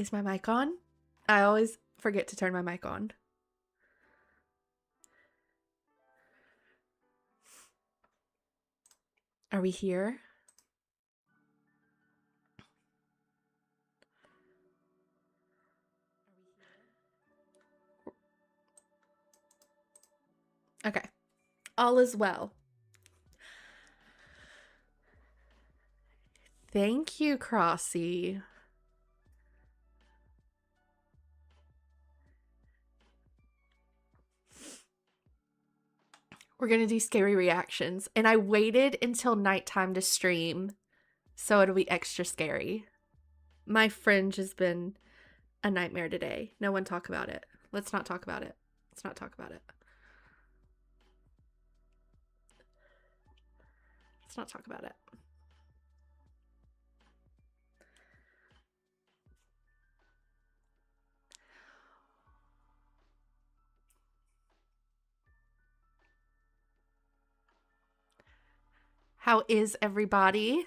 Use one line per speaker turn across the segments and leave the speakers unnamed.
Is my mic on? I always forget to turn my mic on. Are we here? All is well. Thank you, Crossy. We're going to do scary reactions. And I waited until nighttime to stream so it'll be extra scary. My fringe has been a nightmare today. No one talk about it. Let's not talk about it. Let's not talk about it. Let's not talk about it. How is everybody?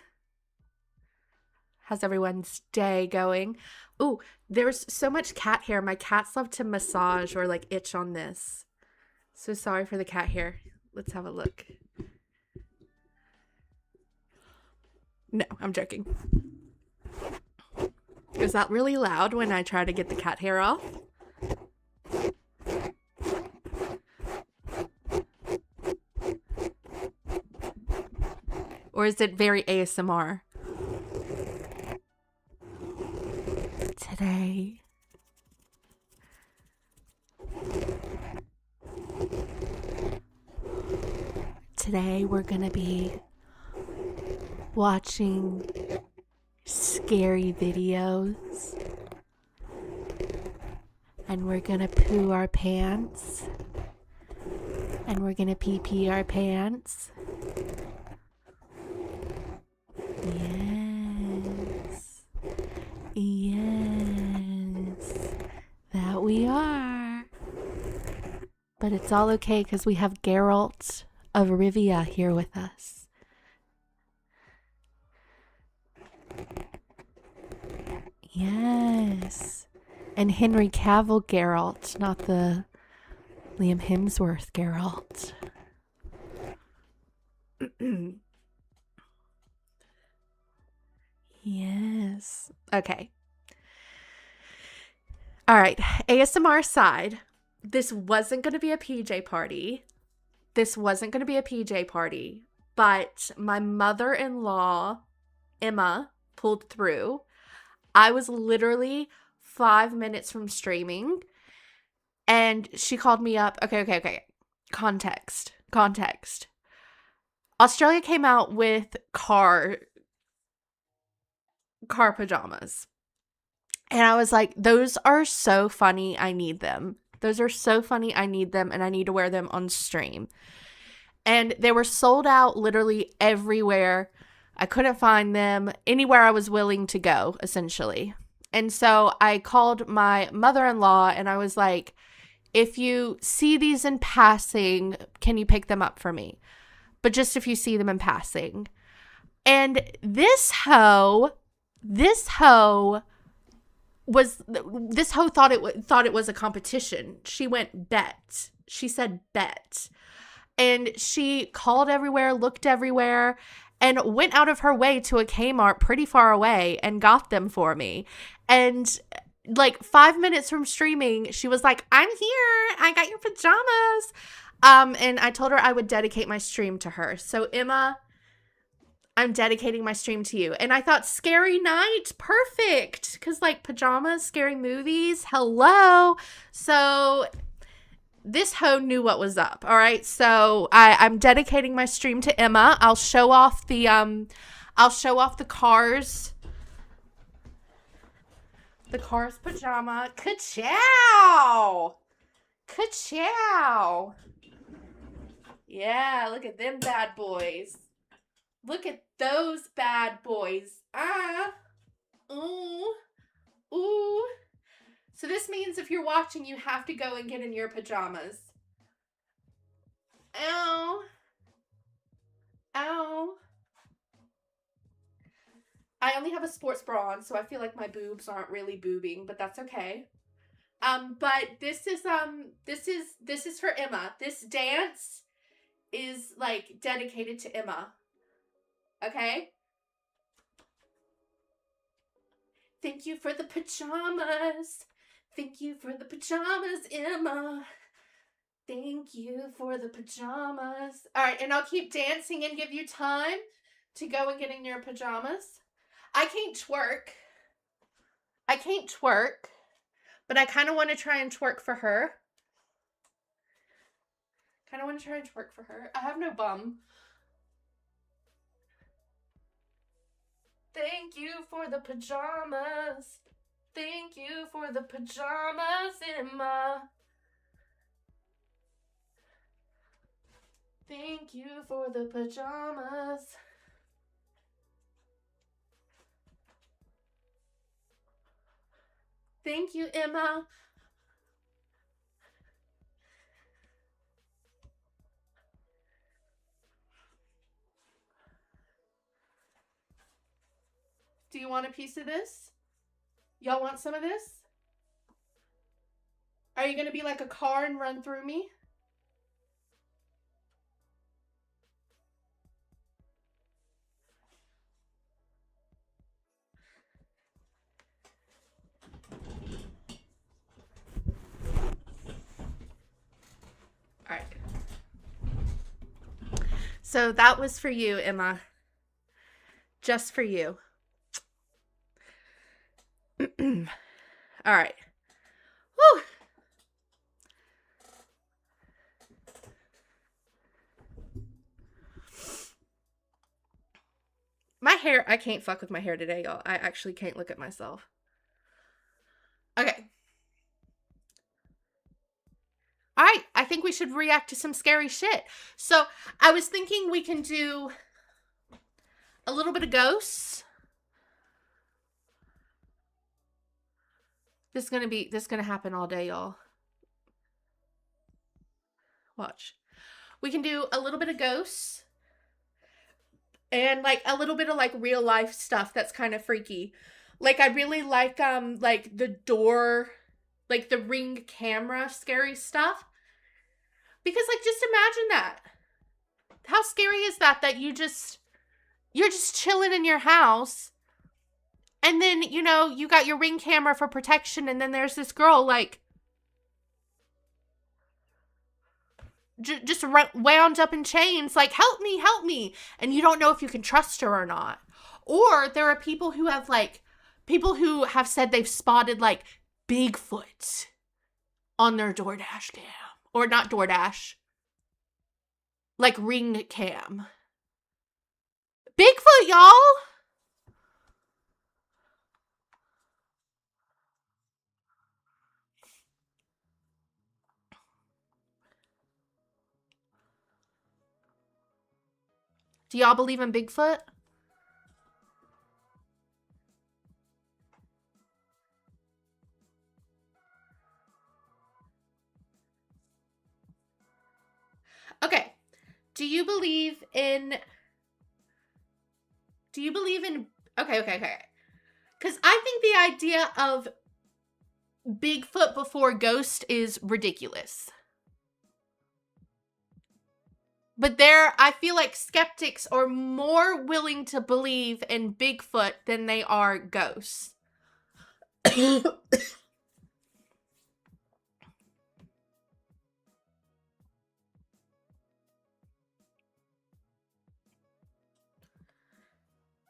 How's everyone's day going? Ooh, there's so much cat hair. My cats love to massage or like itch on this. So sorry for the cat hair. Let's have a look. No, I'm joking. Is that really loud when I try to get the cat hair off? Or is it very ASMR? Today we're gonna be watching scary videos, and we're gonna poo our pants, and we're gonna pee our pants. Yes, that we are. But it's all okay because we have Geralt of Rivia here with us. Yes. And Henry Cavill Geralt, not the Liam Hemsworth Geralt. Yes. Okay. All right. ASMR aside, this wasn't going to be a PJ party. But my mother-in-law, Emma, pulled through. I was literally 5 minutes from streaming, and she called me up. Okay. Context. Australia came out with car pajamas. And I was like, those are so funny. I need them. And I need to wear them on stream. And they were sold out literally everywhere. I couldn't find them anywhere I was willing to go, essentially. And so I called my mother-in-law and I was like, if you see these in passing, can you pick them up for me? But just if you see them in passing. And this hoe thought it was a competition. She went bet. She said bet. And she called everywhere, looked everywhere, and went out of her way to a Kmart pretty far away and got them for me. And like 5 minutes from streaming, she was like, I'm here. I got your pajamas. And I told her I would dedicate my stream to her. So Emma, I'm dedicating my stream to you. And I thought, scary night, perfect. Because like pajamas, scary movies, hello. So this hoe knew what was up. All right. So I'm dedicating my stream to Emma. I'll show off the Cars. The Cars pajama. Ka-chow. Yeah, look at them bad boys. Look at those bad boys. Ooh. So this means if you're watching, you have to go and get in your pajamas. Ow. I only have a sports bra on, so I feel like my boobs aren't really boobing, but that's okay. But this is for Emma. This dance is like dedicated to Emma. Okay? Thank you for the pajamas. Emma. Thank you for the pajamas. All right, and I'll keep dancing and give you time to go and get in your pajamas. I can't twerk. I can't twerk, but I kind of want to try and twerk for her. Kind of want to try and twerk for her. I have no bum. Thank you for the pajamas. Thank you for the pajamas, Emma. Thank you for the pajamas. Thank you, Emma. Do you want a piece of this? Y'all want some of this? Are you going to be like a car and run through me? All right. So that was for you, Emma. Just for you. All right. Whew. My hair, I can't fuck with my hair today, y'all. I actually can't look at myself. Okay. All right, I think we should react to some scary shit. So I was thinking we can do a little bit of ghosts. This is gonna happen all day, y'all. Watch. We can do a little bit of ghosts and like a little bit of like real life stuff that's kind of freaky. Like I really like the door, like the Ring camera scary stuff. Because like just imagine that. How scary is that you're just chilling in your house and then, you know, you got your Ring camera for protection and then there's this girl like just wound up in chains like help me, and you don't know if you can trust her or not. Or there are people who have said they've spotted like Bigfoot on their DoorDash cam, or not DoorDash, like Ring cam. Bigfoot, y'all. Do y'all believe in Bigfoot? Okay. Do you believe in okay. Because I think the idea of Bigfoot before ghost is ridiculous. But I feel like skeptics are more willing to believe in Bigfoot than they are ghosts.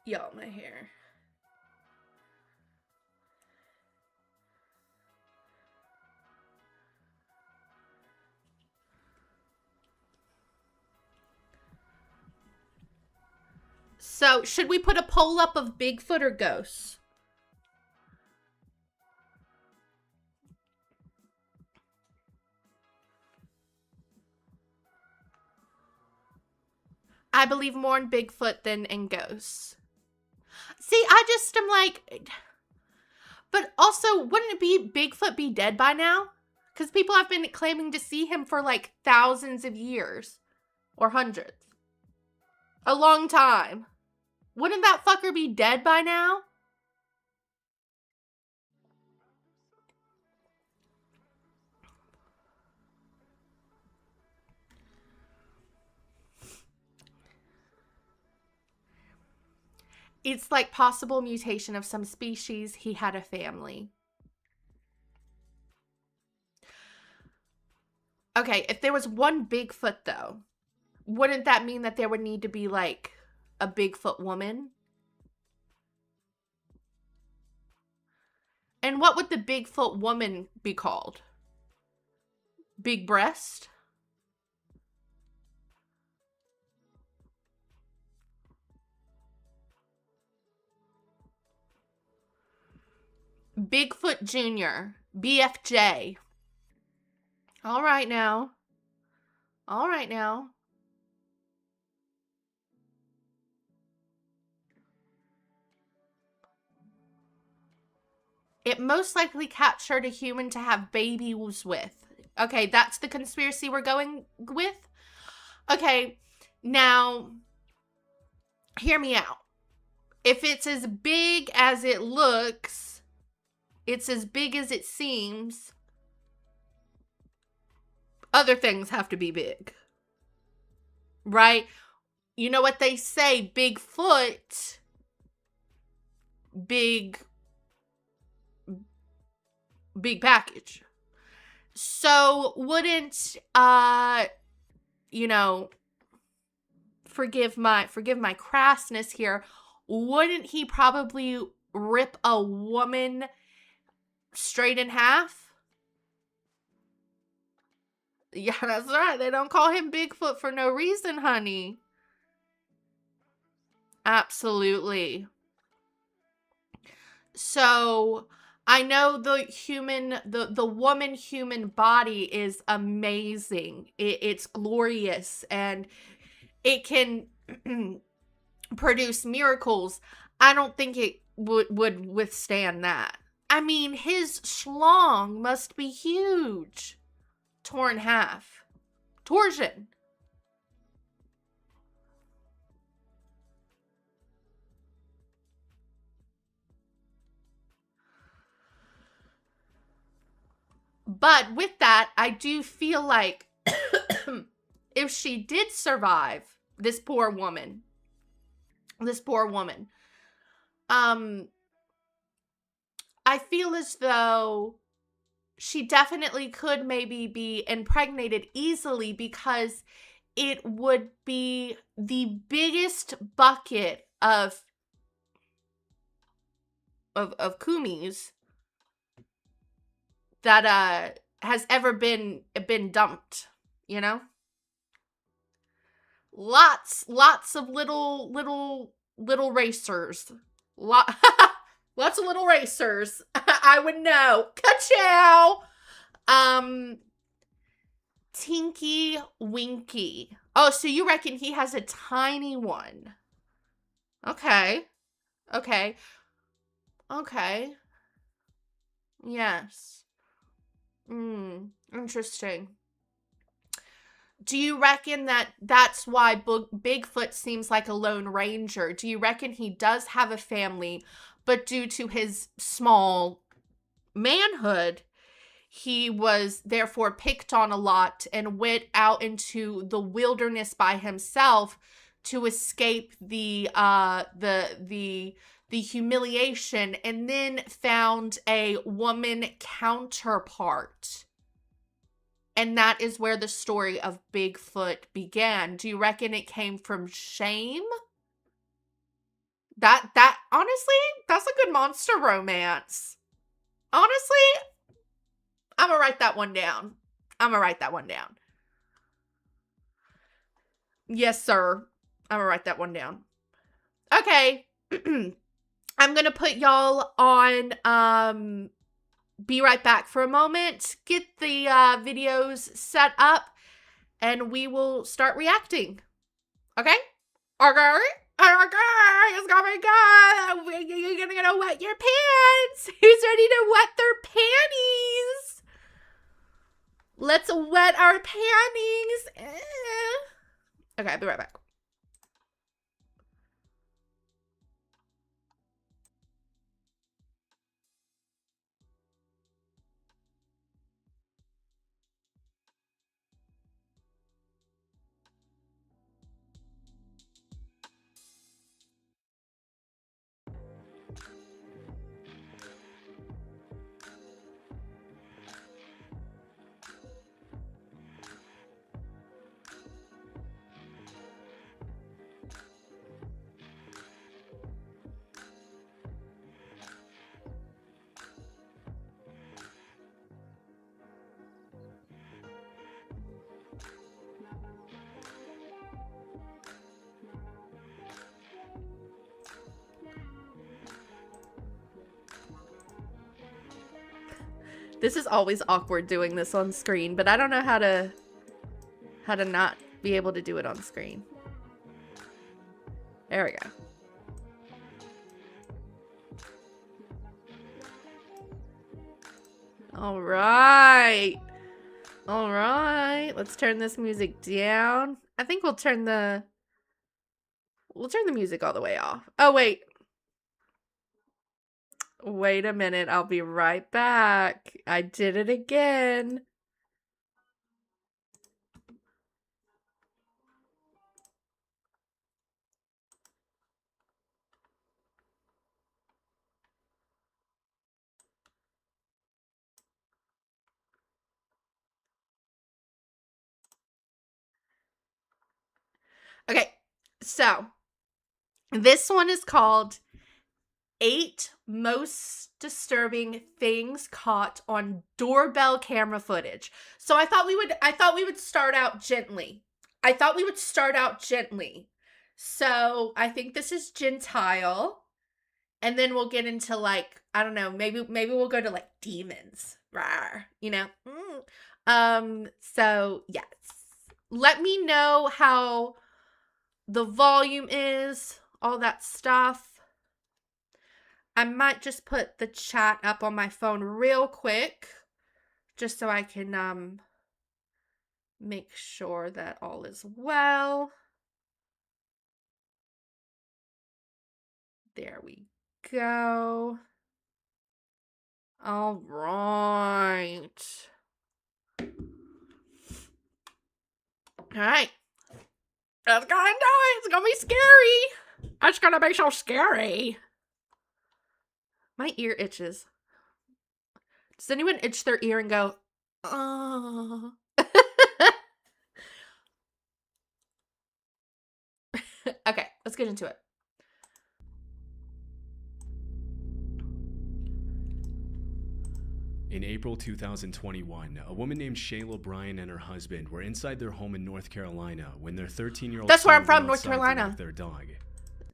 Y'all, my hair. So, should we put a poll up of Bigfoot or ghosts? I believe more in Bigfoot than in ghosts. See, I just am like... But also, wouldn't it be Bigfoot be dead by now? Because people have been claiming to see him for like thousands of years. Or hundreds. A long time. Wouldn't that fucker be dead by now? It's like possible mutation of some species. He had a family. Okay, if there was one Bigfoot, though, wouldn't that mean that there would need to be, like, a Bigfoot woman? And what would the Bigfoot woman be called? Big breast? Bigfoot Jr. BFJ. All right now. All right now. It most likely captured a human to have babies with. Okay, that's the conspiracy we're going with? Okay, now, hear me out. If it's as big as it looks, it's as big as it seems, other things have to be big. Right? You know what they say, Bigfoot, big package. So wouldn't you know, forgive my crassness here, wouldn't he probably rip a woman straight in half? Yeah, that's right. They don't call him Bigfoot for no reason, honey. Absolutely. So I know the woman human body is amazing. It's glorious and it can produce miracles. I don't think it would withstand that. I mean, his schlong must be huge. Torn half. Torsion. But with that, I do feel like if she did survive, this poor woman, I feel as though she definitely could maybe be impregnated easily because it would be the biggest bucket of kumis that has ever been dumped, you know? Lots of little racers. Lots of little racers. I would know. Ka-chow! Tinky Winky. Oh, so you reckon he has a tiny one? Okay. Okay. Okay. Yes. Interesting. Do you reckon that that's why Bigfoot seems like a lone ranger? Do you reckon he does have a family, but due to his small manhood, he was therefore picked on a lot and went out into the wilderness by himself to escape the humiliation, and then found a woman counterpart? And that is where the story of Bigfoot began. Do you reckon it came from shame? That honestly, that's a good monster romance. Honestly, I'm gonna write that one down. Yes, sir. I'm gonna write that one down. Okay. I'm gonna put y'all on be right back for a moment, get the videos set up, and we will start reacting. Okay? Okay? Okay, it's gonna be good. You're gonna wet your pants. Who's ready to wet their panties? Let's wet our panties. Okay, I'll be right back. This is always awkward doing this on screen, but I don't know how to not be able to do it on screen. There we go. All right. All right. Let's turn this music down. I think we'll turn the music all the way off. Oh, wait. Wait a minute. I'll be right back. I did it again. Okay. So, this one is called 8 Most Disturbing Things Caught on Doorbell Camera Footage. So I thought we would start out gently. So I think this is Gentile. And then we'll get into, like, I don't know, maybe we'll go to, like, demons. Rawr, you know? So yes. Let me know how the volume is, all that stuff. I might just put the chat up on my phone real quick, just so I can make sure that all is well. There we go. All right. All right. Let's go and do it. It's gonna be scary. It's gonna be so scary. My ear itches. Does anyone itch their ear and go, oh? Okay, let's get into it.
In April 2021, a woman named Shayla Bryan and her husband were inside their home in North Carolina when their 13-year-old
That's where I'm
son
from,
went
North
outside to
Carolina.
walk their dog.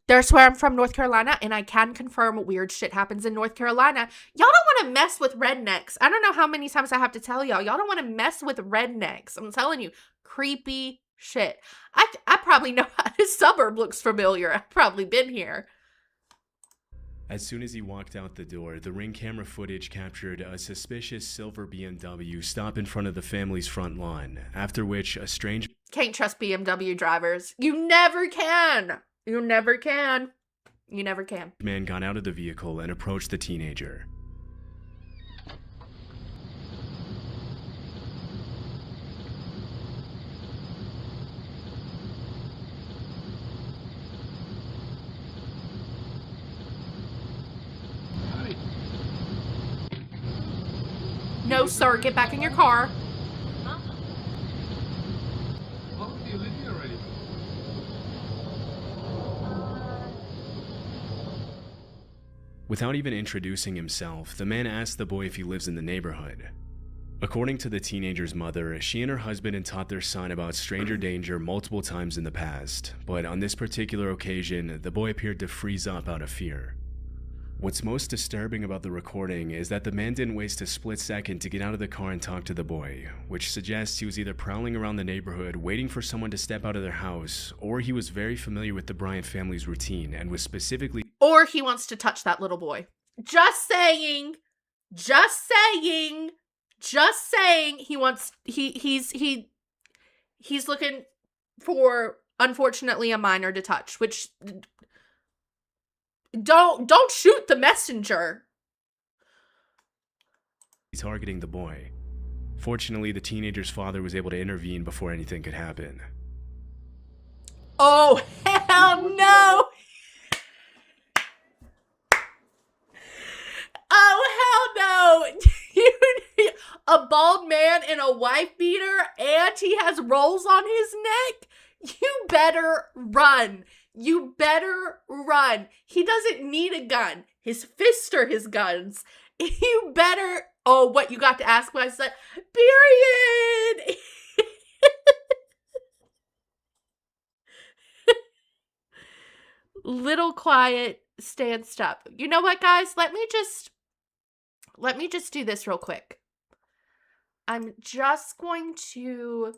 That's where I'm from, North Carolina, and I can confirm weird shit happens in North Carolina. Y'all don't want to mess with rednecks. I don't know how many times I have to tell y'all. Y'all don't want to mess with rednecks. I'm telling you, creepy shit. I probably know how this suburb looks familiar. I've probably been here.
As soon as he walked out the door, the Ring camera footage captured a suspicious silver BMW stop in front of the family's front lawn, after which a strange...
Can't trust BMW drivers. You never can. You never can. You never can.
Man got out of the vehicle and approached the teenager.
No, sir. Get back in your car.
Without even introducing himself, the man asked the boy if he lives in the neighborhood. According to the teenager's mother, she and her husband had taught their son about stranger danger multiple times in the past, but on this particular occasion, the boy appeared to freeze up out of fear. What's most disturbing about the recording is that the man didn't waste a split second to get out of the car and talk to the boy, which suggests he was either prowling around the neighborhood waiting for someone to step out of their house, or he was very familiar with the Bryant family's routine and was specifically...
Or he wants to touch that little boy. Just saying. Just saying. Just saying. He wants... He's looking for, unfortunately, a minor to touch, which... Don't shoot the messenger.
Targeting the boy. Fortunately, the teenager's father was able to intervene before anything could happen.
Oh, hell no! Oh, hell no! A bald man in a wife beater and he has rolls on his neck? You better run. You better run. He doesn't need a gun. His fists are his guns. You better... Oh, what? You got to ask my son? Period! Little quiet, stand up. You know what, guys? Let me just do this real quick. I'm just going to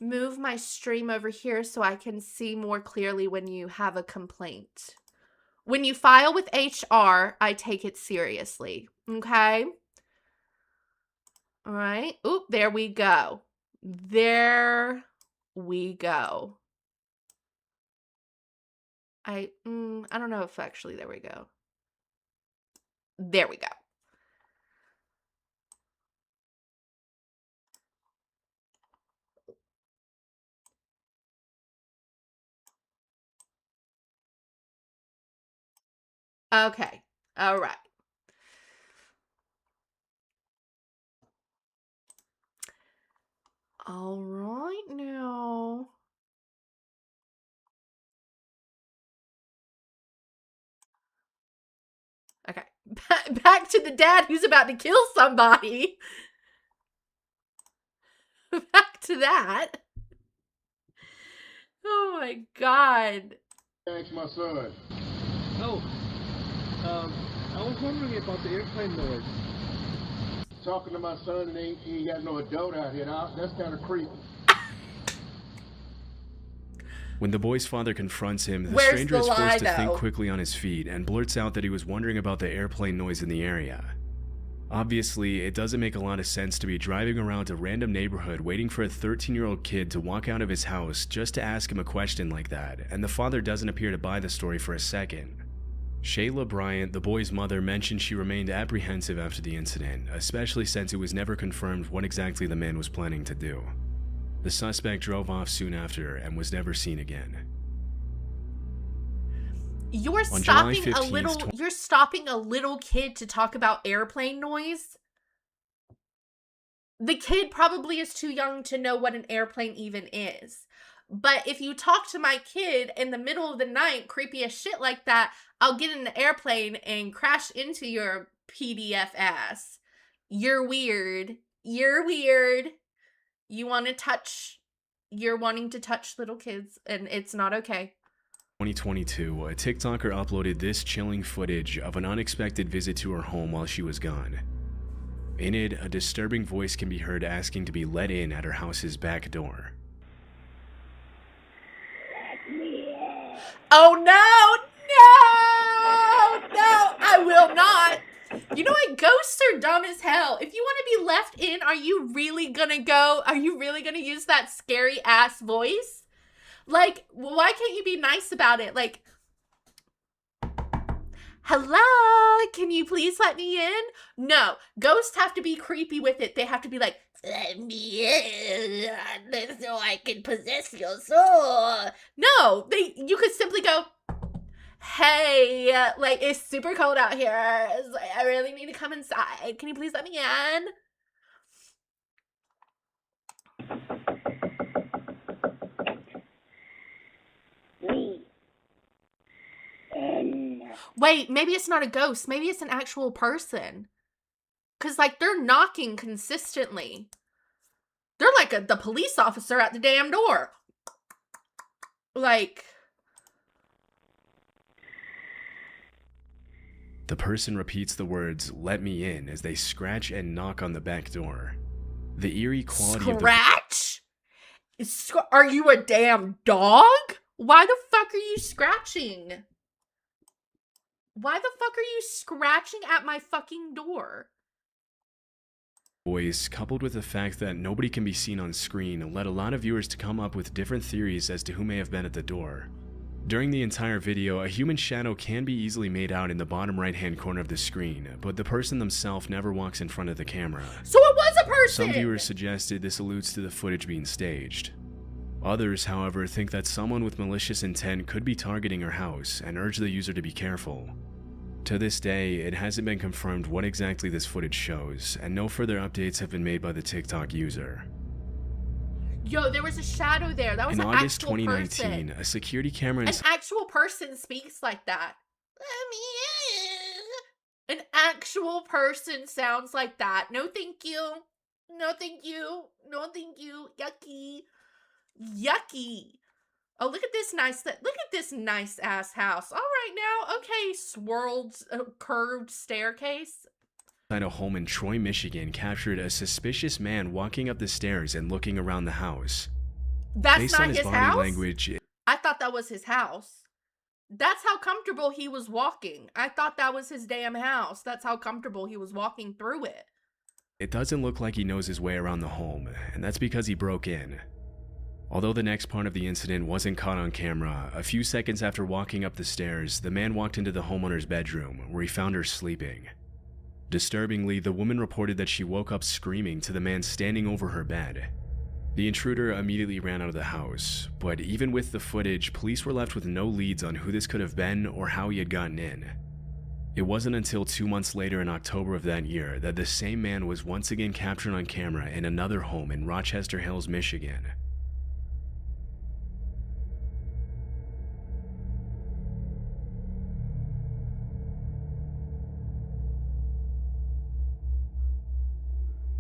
move my stream over here so I can see more clearly when you have a complaint. When you file with HR, I take it seriously. Okay? All right. Oop, there we go. There we go. I don't know if actually there we go. There we go. Okay. All right. All right now. Okay. Back to the dad who's about to kill somebody. Back to that. Oh my god.
Thanks, my son.
Oh, I was wondering about the airplane noise.
Talking to my son and he ain't got no adult out here. Now, that's kind of creepy.
When the boy's father confronts him, the
Where's
stranger
the
is
lie,
forced to
though?
think quickly on his feet and blurts out that he was wondering about the airplane noise in the area. Obviously, it doesn't make a lot of sense to be driving around a random neighborhood waiting for a 13-year-old kid to walk out of his house just to ask him a question like that, and the father doesn't appear to buy the story for a second. Shayla Bryant, the boy's mother, mentioned she remained apprehensive after the incident, especially since it was never confirmed what exactly the man was planning to do. The suspect drove off soon after and was never seen again.
You're stopping a little kid to talk about airplane noise? The kid probably is too young to know what an airplane even is. But if you talk to my kid in the middle of the night, creepy as shit like that, I'll get in the airplane and crash into your PDF ass. You're weird. You're weird. You're wanting to touch little kids, and it's not okay.
2022, a TikToker uploaded this chilling footage of an unexpected visit to her home while she was gone. In it, a disturbing voice can be heard asking to be let in at her house's back door.
Oh no! No! I will not! You know what? Ghosts are dumb as hell. If you want to be left in, are you really gonna use that scary ass voice? Like, why can't you be nice about it? Like, hello, can you please let me in? No, ghosts have to be creepy with it. They have to be like, let me in so I can possess your soul. No, you could simply go, hey, like, it's super cold out here. It's like, I really need to come inside. Can you please let me in? Wait, maybe it's not a ghost. Maybe it's an actual person. Because, like, they're knocking consistently. They're like the police officer at the damn door. Like...
The person repeats the words, "let me in," as they scratch and knock on the back door. The eerie quality of the...
Scratch? Are you a damn dog? Why the fuck are you scratching? Why the fuck are you scratching at my fucking door?
voice, coupled with the fact that nobody can be seen on screen, led a lot of viewers to come up with different theories as to who may have been at the door. During the entire video, a human shadow can be easily made out in the bottom right-hand corner of the screen, but the person themselves never walks in front of the camera.
So it was a person!
Some viewers suggested this alludes to the footage being staged. Others, however, think that someone with malicious intent could be targeting her house and urge the user to be careful. To this day, it hasn't been confirmed what exactly this footage shows, and no further updates have been made by the TikTok user.
Yo, there was a shadow there. That was
In
an
August
actual
2019,
person.
a security camera in
An actual person speaks like that. Let me in. An actual person sounds like that. No thank you. No thank you. No thank you. Yucky. Yucky. Oh, look at this nice ass house. All right now. Okay, swirled curved staircase.
a home in Troy, Michigan, captured a suspicious man walking up the stairs and looking around the house.
That's
Based
not
on his
his
body
house?
language,
I thought that was his house. That's how comfortable he was walking. I thought that was his damn house. That's how comfortable he was walking through it.
it doesn't look like he knows his way around the home, and that's because he broke in. Although the next part of the incident wasn't caught on camera, a few seconds after walking up the stairs, the man walked into the homeowner's bedroom, where he found her sleeping. Disturbingly, the woman reported that she woke up screaming to the man standing over her bed. The intruder immediately ran out of the house, but even with the footage, police were left with no leads on who this could have been or how he had gotten in. It wasn't until 2 months later in October of that year that the same man was once again captured on camera in another home in Rochester Hills, Michigan.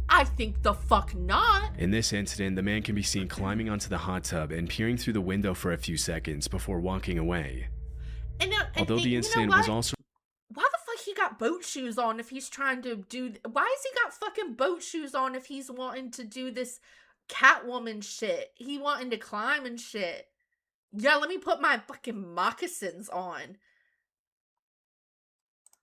I think the fuck not.
In this incident, the man can be seen climbing onto the hot tub and peering through the window for a few seconds before walking away. Although the incident was also...
Why the fuck he got boat shoes on if he's trying to do... Why has he got fucking boat shoes on if he's wanting to do this Catwoman shit? He wanting to climb and shit. Yeah, let me put my fucking moccasins on.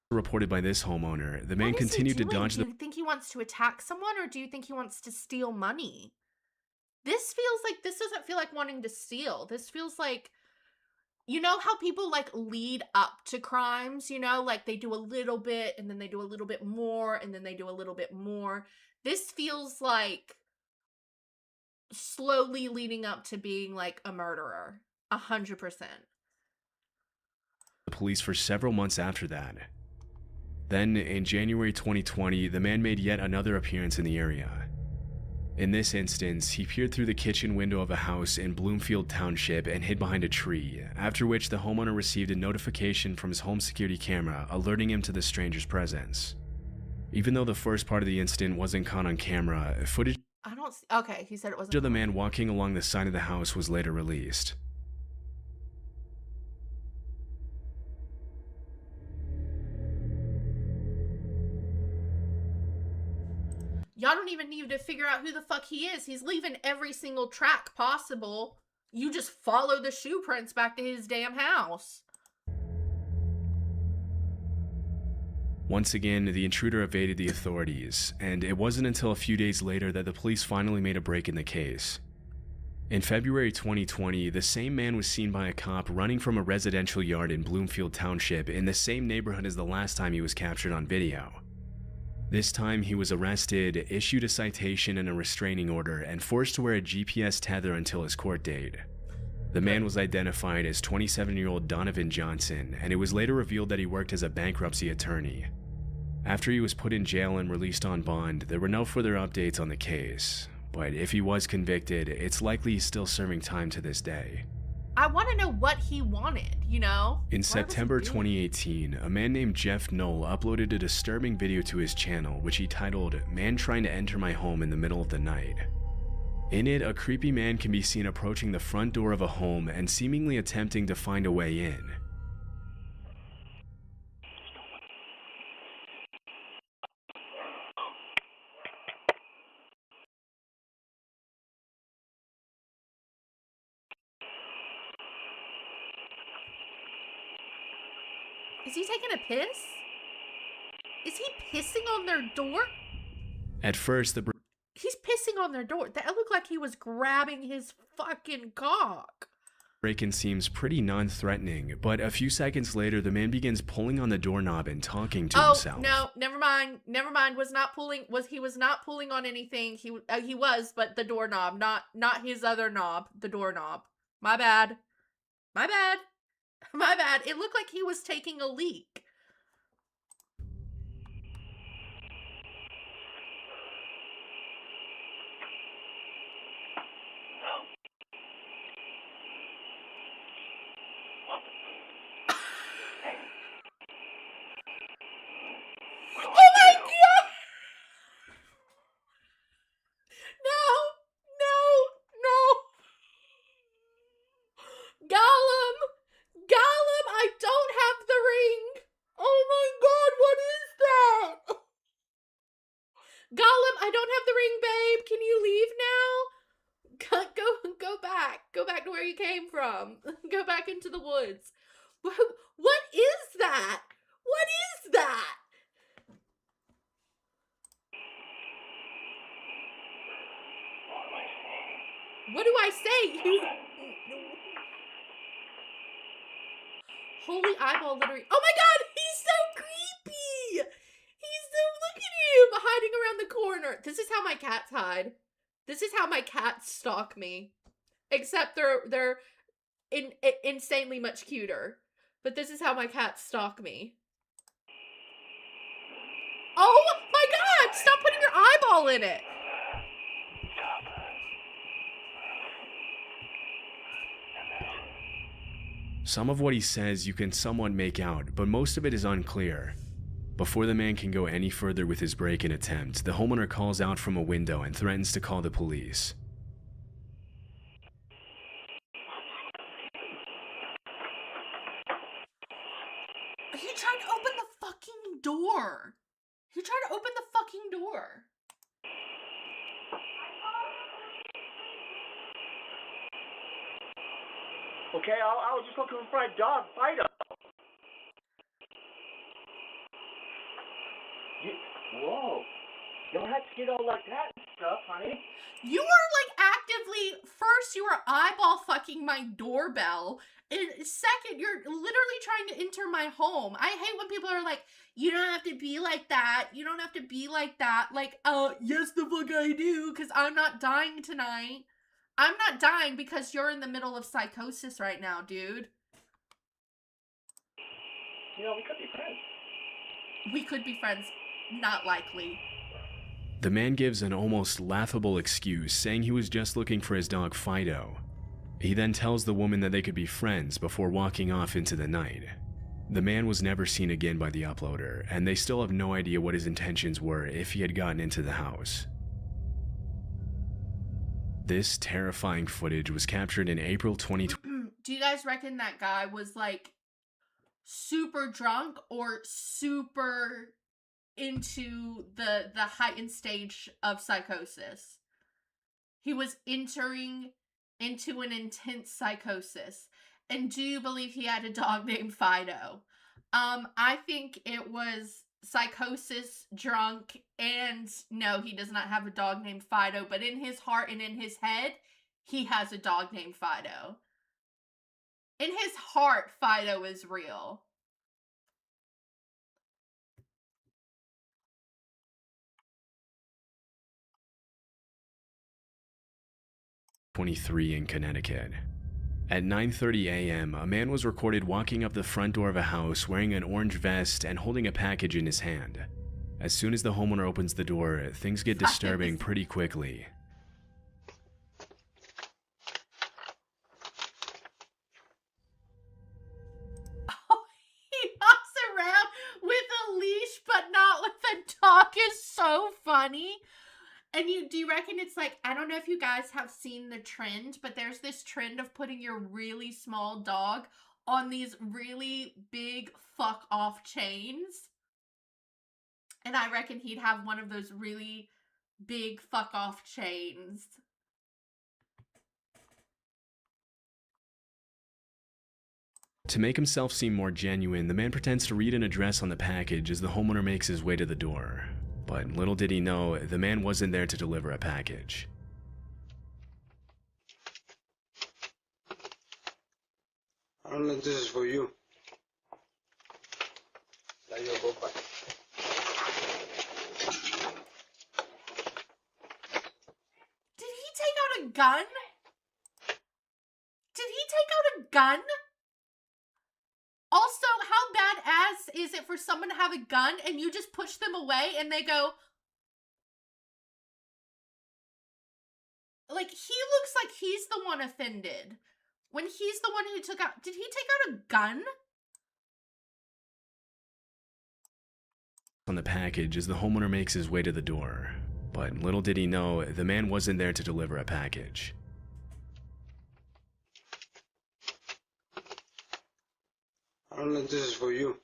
Reported by this homeowner, the man continued to dodge the...
Do you think he wants to attack someone, or do you think he wants to steal money? This doesn't feel like wanting to steal. This feels like, you know how people like lead up to crimes, you know, like they do a little bit and then they do a little bit more and then they do a little bit more. This feels like slowly leading up to being like a murderer. 100%.
The police for several months after that. Then, in January 2020, the man made yet another appearance in the area. In this instance, he peered through the kitchen window of a house in Bloomfield Township and hid behind a tree, after which the homeowner received a notification from his home security camera alerting him to the stranger's presence. Even though the first part of the incident wasn't caught on camera, footage
Okay, he said it wasn't.
of the man walking along the side of the house was later released.
Y'all don't even need to figure out who the fuck he is. He's leaving every single track possible. You just follow the shoe prints back to his damn house.
Once again, the intruder evaded the authorities, and it wasn't until a few days later that the police finally made a break in the case. In February 2020, the same man was seen by a cop running from a residential yard in Bloomfield Township in the same neighborhood as the last time he was captured on video. This time, he was arrested, issued a citation and a restraining order, and forced to wear a GPS tether until his court date. The man was identified as 27-year-old Donovan Johnson, and it was later revealed that he worked as a bankruptcy attorney. After he was put in jail and released on bond, there were no further updates on the case, but if he was convicted, it's likely he's still serving time to this day.
I want to know what he wanted, you know?
In September 2018, a man named Jeff Knoll uploaded a disturbing video to his channel, which he titled, "Man Trying to Enter My Home in the Middle of the Night." In it, a creepy man can be seen approaching the front door of a home and seemingly attempting to find a way in.
Is he taking a piss? Is he pissing on their door?
At first,
He's pissing on their door. That looked like he was grabbing his fucking cock.
break-in seems pretty non-threatening, but a few seconds later, the man begins pulling on the doorknob and talking to himself.
Oh, no, never mind. He was not pulling on anything. He was, but the doorknob, not his other knob, the doorknob. My bad. It looked like he was taking a leak. Gollum, I don't have the ring. I don't have the ring, babe. Can you leave now? Go back. Go back to where you came from. Go back into the woods. What is that? What is that? What do I say? You... Holy eyeball littering. Oh my god, he's so creepy. He's so, look at him hiding around the corner. This is how my cats hide. This is how my cats stalk me. Except they're insanely much cuter. But this is how my cats stalk me. Oh my god, stop putting your eyeball in it.
Some of what he says you can somewhat make out, but most of it is unclear. Before the man can go any further with his break-in attempt, the homeowner calls out from a window and threatens to call the police.
He tried to open the fucking door. He tried to open the fucking door.
Okay, I was just looking for my dog, Fido. Whoa. You don't have to get all like that and stuff, honey.
You are like actively, first you are eyeball fucking my doorbell, and second you're literally trying to enter my home. I hate when people are like, you don't have to be like that. You don't have to be like that. Like, yes the fuck I do, because I'm not dying tonight. I'm not dying because you're in the middle of psychosis right now, dude.
You know, we could be friends.
We could be friends. Not likely.
The man gives an almost laughable excuse, saying he was just looking for his dog Fido. He then tells the woman that they could be friends before walking off into the night. The man was never seen again by the uploader, and they still have no idea what his intentions were if he had gotten into the house. This terrifying footage was captured in April 2020.
Do you guys reckon that guy was like super drunk or super into the heightened stage of psychosis? He was entering into an intense psychosis. And do you believe he had a dog named Fido? I think it was psychosis, drunk, and no, he does not have a dog named Fido, but in his heart and in his head, he has a dog named Fido. In his heart, Fido is real.
In Connecticut. At 9:30 a.m., a man was recorded walking up the front door of a house wearing an orange vest and holding a package in his hand. As soon as the homeowner opens the door, things get disturbing pretty quickly.
Oh, he walks around with a leash but not with a dog is so funny. And do you reckon it's like, I don't know if you guys have seen the trend, but there's this trend of putting your really small dog on these really big fuck off chains. And I reckon he'd have one of those really big fuck off chains.
To make himself seem more genuine, the man pretends to read an address on the package as the homeowner makes his way to the door. But little did he know, the man wasn't there to deliver a package.
I don't know if this is for you.
Did he take out a gun? Did he take out a gun? Also, how badass is it for someone to have a gun and you just push them away and they go... Like, he looks like he's the one offended. When he's the one who took out... Did he take out a gun?
On the package as the homeowner makes his way to the door. But little did he know, the man wasn't there to deliver a package.
I don't know if this is for you.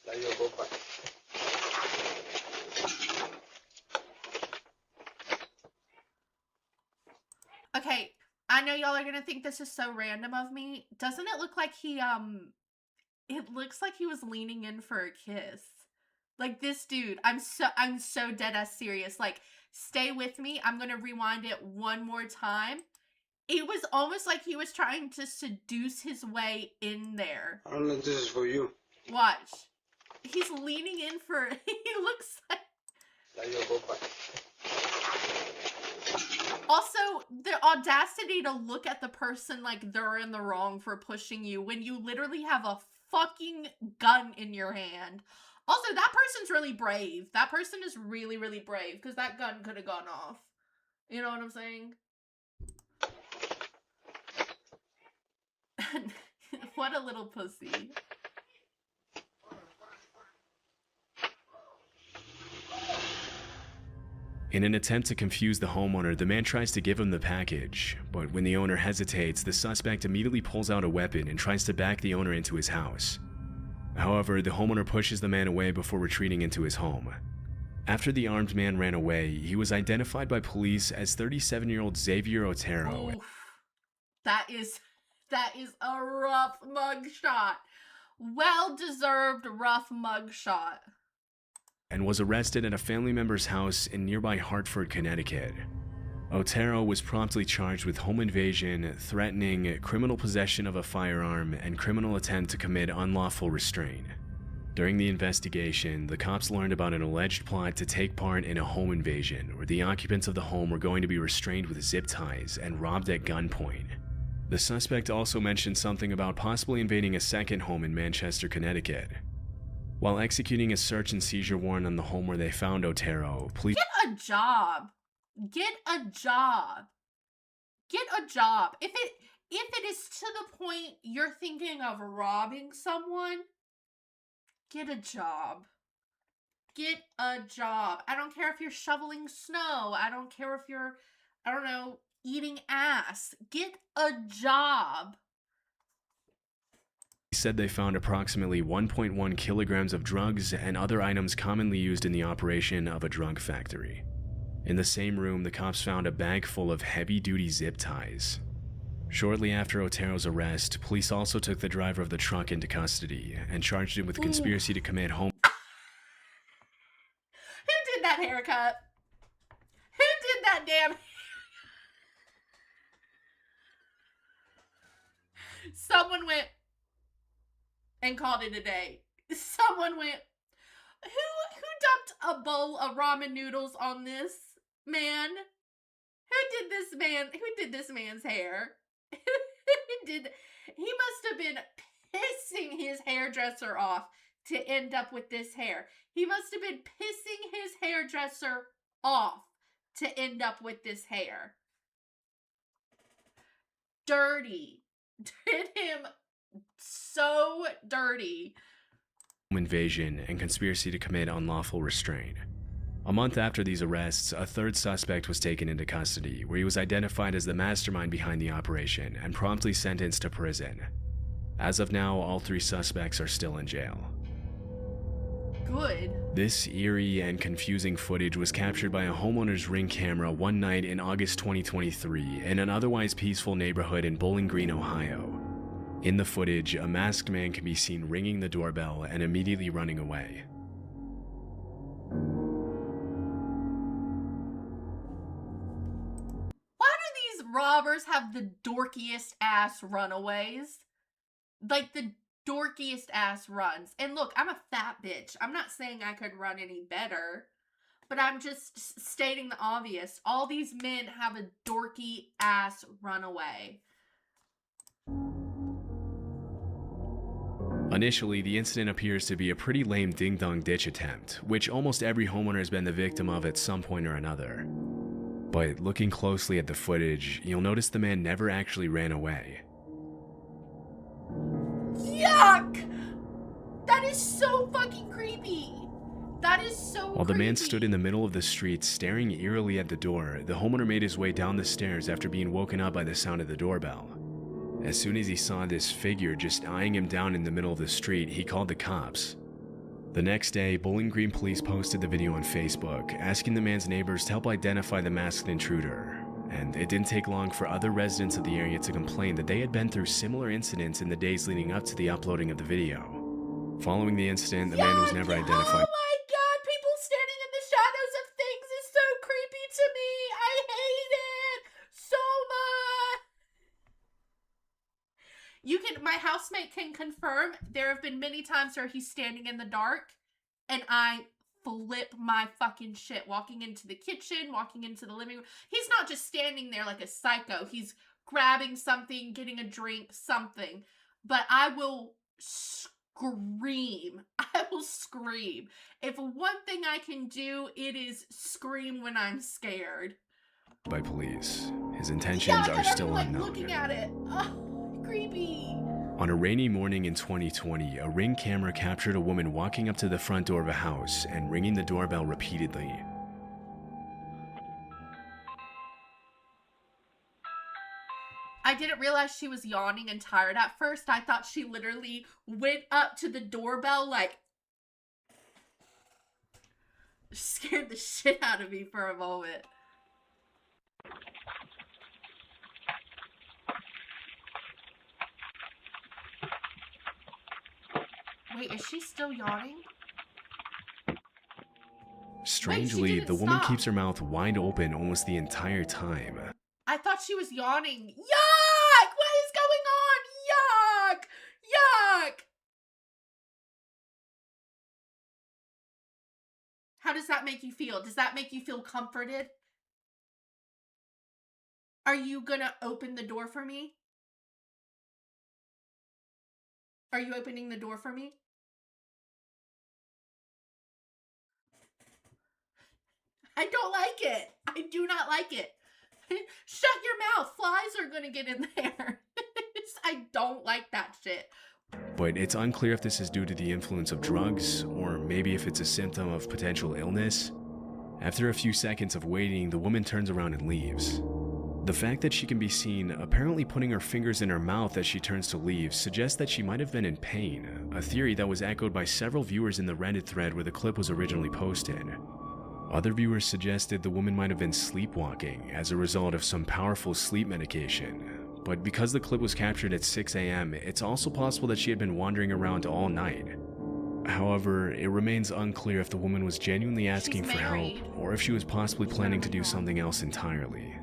Did he take I know y'all are gonna think this is so random of me. Doesn't it look like it looks like he was leaning in for a kiss? Like, this dude, I'm so dead ass serious. Like, stay with me. I'm gonna rewind it one more time. It was almost like he was trying to seduce his way in there.
I don't know if this is for you.
Watch. He's leaning in for, he looks like. Also, the audacity to look at the person like they're in the wrong for pushing you when you literally have a fucking gun in your hand. Also, that person's really brave. That person is really, really brave because that gun could have gone off. You know what I'm saying? What a little pussy.
In an attempt to confuse the homeowner, the man tries to give him the package, but when the owner hesitates, the suspect immediately pulls out a weapon and tries to back the owner into his house. However, the homeowner pushes the man away before retreating into his home. After the armed man ran away, he was identified by police as 37-year-old Xavier Otero.
Oof. That is a rough mugshot. Well-deserved rough mugshot.
And was arrested at a family member's house in nearby Hartford, Connecticut. Otero was promptly charged with home invasion, threatening, criminal possession of a firearm, and criminal attempt to commit unlawful restraint. During the investigation, the cops learned about an alleged plot to take part in a home invasion where the occupants of the home were going to be restrained with zip ties and robbed at gunpoint. The suspect also mentioned something about possibly invading a second home in Manchester, Connecticut. While executing a search and seizure warrant on the home where they found Otero, police—
Get a job. Get a job. Get a job. If it is to the point you're thinking of robbing someone, get a job. Get a job. I don't care if you're shoveling snow. I don't care if you're, I don't know, eating ass. Get a job.
said they found approximately 1.1 kilograms of drugs and other items commonly used in the operation of a drug factory. In the same room, the cops found a bag full of heavy-duty zip ties. Shortly after Otero's arrest, police also took the driver of the truck into custody and charged him with conspiracy to commit home—
Who did that haircut? Who did that damn— Someone went and called it a day. Someone went, who dumped a bowl of ramen noodles on this man? Who did this man's hair? He must have been pissing his hairdresser off to end up with this hair. He must have been pissing his hairdresser off to end up with this hair. Dirty. Did him so dirty.
Invasion and conspiracy to commit unlawful restraint. A month after these arrests, a third suspect was taken into custody, where he was identified as the mastermind behind the operation and promptly sentenced to prison. As of now, all three suspects are still in jail.
Good.
This eerie and confusing footage was captured by a homeowner's Ring camera one night in August 2023 in an otherwise peaceful neighborhood in Bowling Green, Ohio. In the footage, a masked man can be seen ringing the doorbell and immediately running away.
Why do these robbers have the dorkiest ass runaways? Like the dorkiest ass runs. And look, I'm a fat bitch. I'm not saying I could run any better, but I'm just stating the obvious. All these men have a dorky ass runaway.
Initially, the incident appears to be a pretty lame ding-dong ditch attempt, which almost every homeowner has been the victim of at some point or another. But looking closely at the footage, you'll notice the man never actually ran away.
Yuck! That is so fucking creepy. That is so
While the man
creepy.
stood in the middle of the street staring eerily at the door, the homeowner made his way down the stairs after being woken up by the sound of the doorbell. As soon as he saw this figure just eyeing him down in the middle of the street, he called the cops. The next day, Bowling Green police posted the video on Facebook, asking the man's neighbors to help identify the masked intruder. And it didn't take long for other residents of the area to complain that they had been through similar incidents in the days leading up to the uploading of the video. Following the incident, the man was never identified.
Oh my god, people standing in the shadows of things is so creepy to me. I hate it so much. My housemate can confirm there have been many times where he's standing in the dark and I flip my fucking shit walking into the kitchen, walking into the living room. He's not just standing there like a psycho. He's grabbing something, getting a drink, something. But I will scream. I will scream. If one thing I can do, it is scream when I'm scared.
By police. His intentions are still unknown.
Looking at it. Oh, creepy.
On a rainy morning in 2020, a Ring camera captured a woman walking up to the front door of a house and ringing the doorbell repeatedly.
I didn't realize she was yawning and tired at first. I thought she literally went up to the doorbell like... Scared the shit out of me for a moment. Wait, is she still yawning?
Strangely, the woman keeps her mouth wide open almost the entire time.
I thought she was yawning. Yuck! What is going on? Yuck! Yuck! How does that make you feel? Does that make you feel comforted? Are you gonna open the door for me? Are you opening the door for me? I don't like it. I do not like it. Shut your mouth. Flies are gonna get in there. I don't like that shit.
But it's unclear if this is due to the influence of drugs, or maybe if it's a symptom of potential illness. After a few seconds of waiting, the woman turns around and leaves. The fact that she can be seen apparently putting her fingers in her mouth as she turns to leave suggests that she might have been in pain, a theory that was echoed by several viewers in the Reddit thread where the clip was originally posted. Other viewers suggested the woman might have been sleepwalking as a result of some powerful sleep medication. But because the clip was captured at 6 a.m., it's also possible that she had been wandering around all night. However, it remains unclear if the woman was genuinely asking for help or if she was possibly planning to do something else entirely.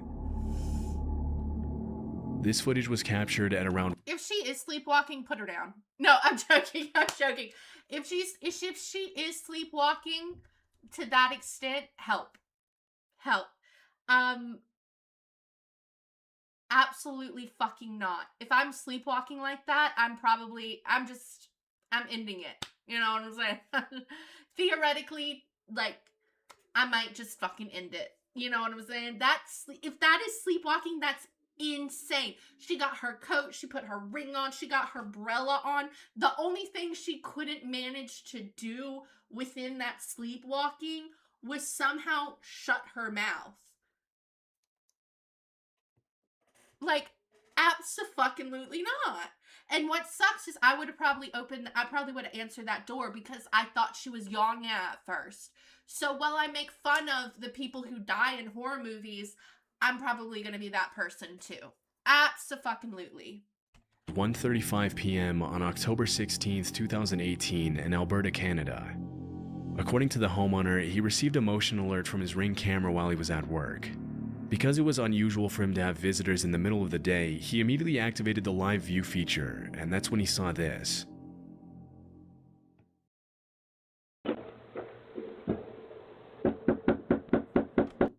This footage was captured at around...
If she is sleepwalking, put her down. No, I'm joking. I'm joking. If she is sleepwalking to that extent, help. Help. Absolutely fucking not. If I'm sleepwalking like that, I'm ending it. You know what I'm saying? Theoretically, like, I might just fucking end it. You know what I'm saying? If that is sleepwalking, that's insane. She got her coat, she put her ring on, she got her umbrella on. The only thing she couldn't manage to do within that sleepwalking was somehow shut her mouth. Like, abso-fucking-lutely not. And what sucks is I probably would have answered that door because I thought she was yawning at first. So while I make fun of the people who die in horror movies, I'm probably going to be that person too. Abso-fucking-lutely.
1:35 p.m. on October 16th, 2018 in Alberta, Canada. According to the homeowner, he received a motion alert from his Ring camera while he was at work. Because it was unusual for him to have visitors in the middle of the day, he immediately activated the live view feature, and that's when he saw this.
Why does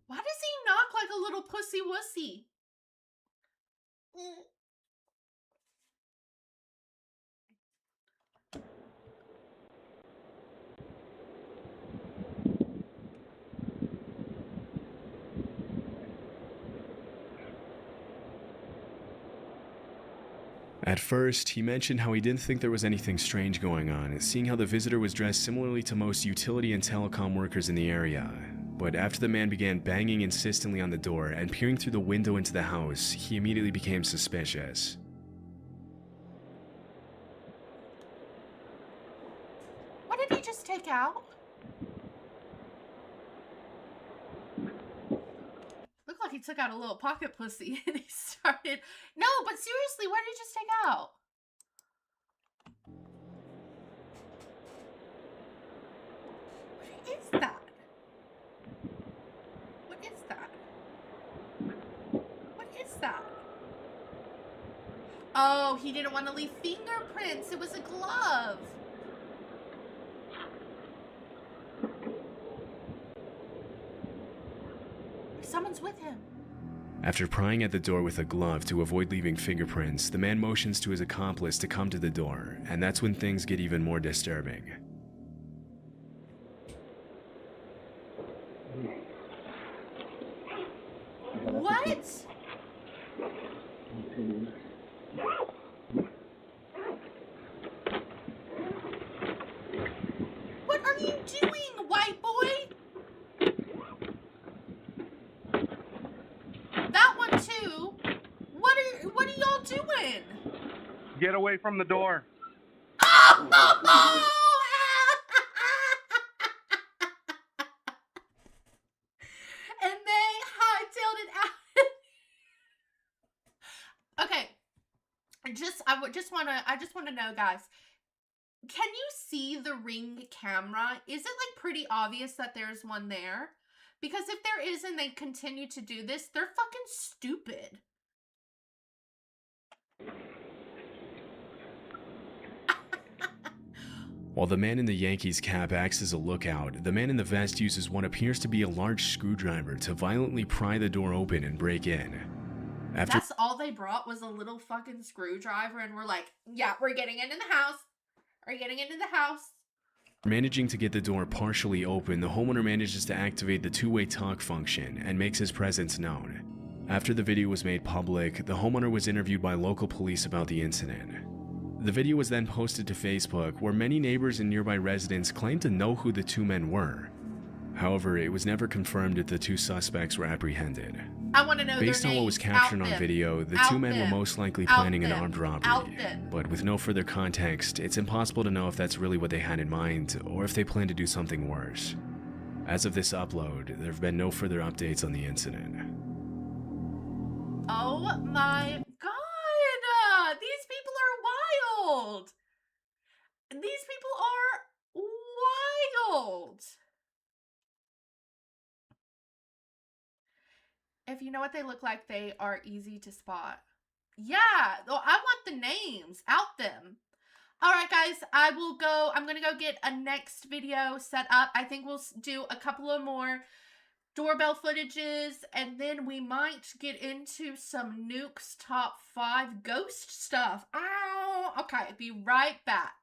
he knock like a little pussy wussy?
At first, he mentioned how he didn't think there was anything strange going on, seeing how the visitor was dressed similarly to most utility and telecom workers in the area. But after the man began banging insistently on the door and peering through the window into the house, he immediately became suspicious.
What did he just take out? Looked like he he took out a little pocket pussy and he started. No, but seriously, what did he just take out? What is that? What is that? What is that? Oh, he didn't want to leave fingerprints. It was a glove. Someone's with him.
After prying at the door with a glove to avoid leaving fingerprints, the man motions to his accomplice to come to the door, and that's when things get even more disturbing.
What? What are you doing, white boy? That one too. What are y'all doing?
Get away from the door.
Oh! And they hightailed it out. Okay. I just want to know, guys. Can you see the Ring camera? Is it like pretty obvious that there's one there? Because if there is and they continue to do this, they're fucking stupid.
While the man in the Yankees cap acts as a lookout, the man in the vest uses what appears to be a large screwdriver to violently pry the door open and break in.
That's all they brought was a little fucking screwdriver, and we're like, yeah, we're getting into the house. We're getting into the house.
Managing to get the door partially open, the homeowner manages to activate the two-way talk function and makes his presence known. After the video was made public, the homeowner was interviewed by local police about the incident. The video was then posted to Facebook, where many neighbors and nearby residents claimed to know who the two men were. However, it was never confirmed if the two suspects were apprehended.
I want to know
Based
their
on what
names.
was captured
Out
on
them.
video, the
Out
two men were
them.
most likely
Out
planning an
them.
armed
Out
robbery.
them.
But with no further context, it's impossible to know if that's really what they had in mind, or if they planned to do something worse. As of this upload, there have been no further updates on the incident.
Oh my god! These people are wild! These people are wild! If you know what they look like, they are easy to spot. Yeah, well, I want the names. Out them. Alright guys, I'm gonna go get a next video set up. I think we'll do a couple of more doorbell footages, and then we might get into some Nuke's top 5 ghost stuff. Ow! Okay, be right back.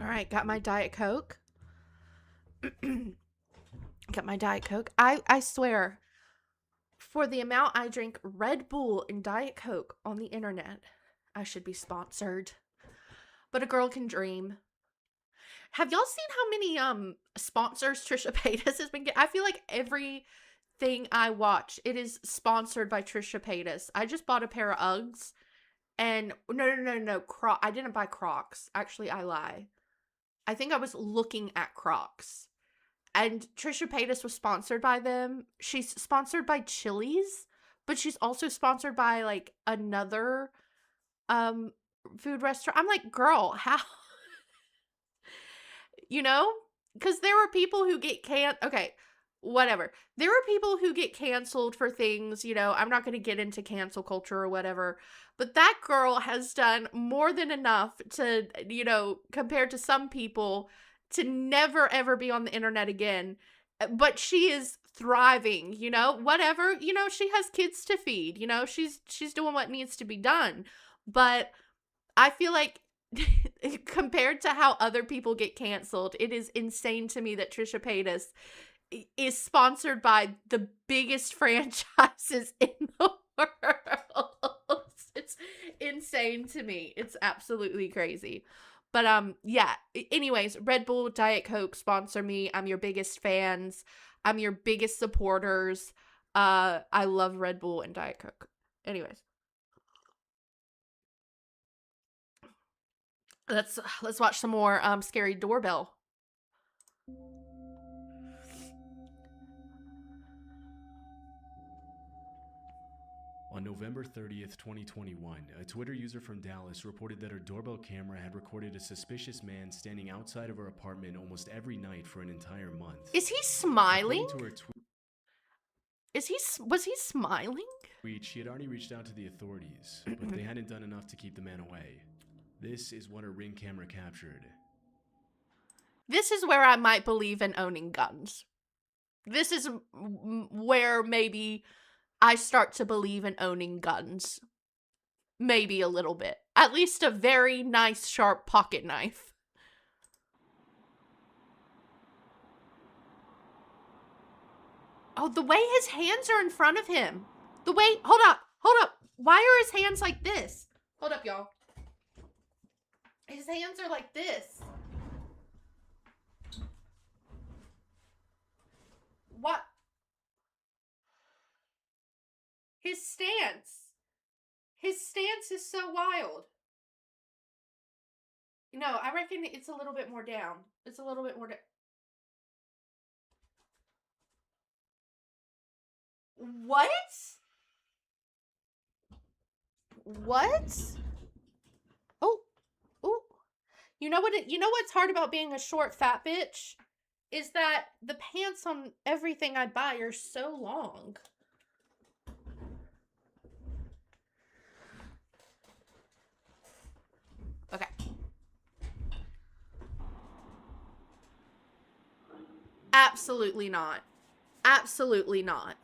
All right, got my Diet Coke. Got my Diet Coke. I swear, for the amount I drink Red Bull and Diet Coke on the internet, I should be sponsored. But a girl can dream. Have y'all seen how many sponsors Trisha Paytas has been getting? I feel like everything I watch, it is sponsored by Trisha Paytas. I just bought a pair of Uggs. And no. I didn't buy Crocs. Actually, I lie. I think I was looking at Crocs. And Trisha Paytas was sponsored by them. She's sponsored by Chili's, but she's also sponsored by like another food restaurant. I'm like, girl, how? You know? Because there are people who get okay, whatever. There are people who get canceled for things, you know. I'm not going to get into cancel culture or whatever. But that girl has done more than enough to, you know, compared to some people, to never ever be on the internet again. But she is thriving, you know, whatever, you know, she has kids to feed, you know, she's doing what needs to be done. But I feel like compared to how other people get canceled, it is insane to me that Trisha Paytas is sponsored by the biggest franchises in the world. It's insane to me. It's absolutely crazy. But yeah, anyways, Red Bull, Diet Coke, sponsor me. I'm your biggest fans. I'm your biggest supporters. I love Red Bull and Diet Coke. Anyways. Let's watch some more Scary Doorbell.
On November 30th, 2021, a Twitter user from Dallas reported that her doorbell camera had recorded a suspicious man standing outside of her apartment almost every night for an entire month.
Is he smiling?
According to her
Was he smiling?
tweet, she had already reached out to the authorities, but they hadn't done enough to keep the man away. This is what her Ring camera captured.
This is where I might believe in owning guns. This is where maybe I start to believe in owning guns. Maybe a little bit. At least a very nice, sharp pocket knife. Oh, the way his hands are in front of him. The way, hold up. Why are his hands like this? Hold up, y'all. His hands are like this. What? His stance. His stance is so wild. No, I reckon it's a little bit more down. It's a little bit more down. What? What? Oh. You know what's hard about being a short fat bitch? Is that the pants on everything I buy are so long. Okay. Absolutely not. Absolutely not.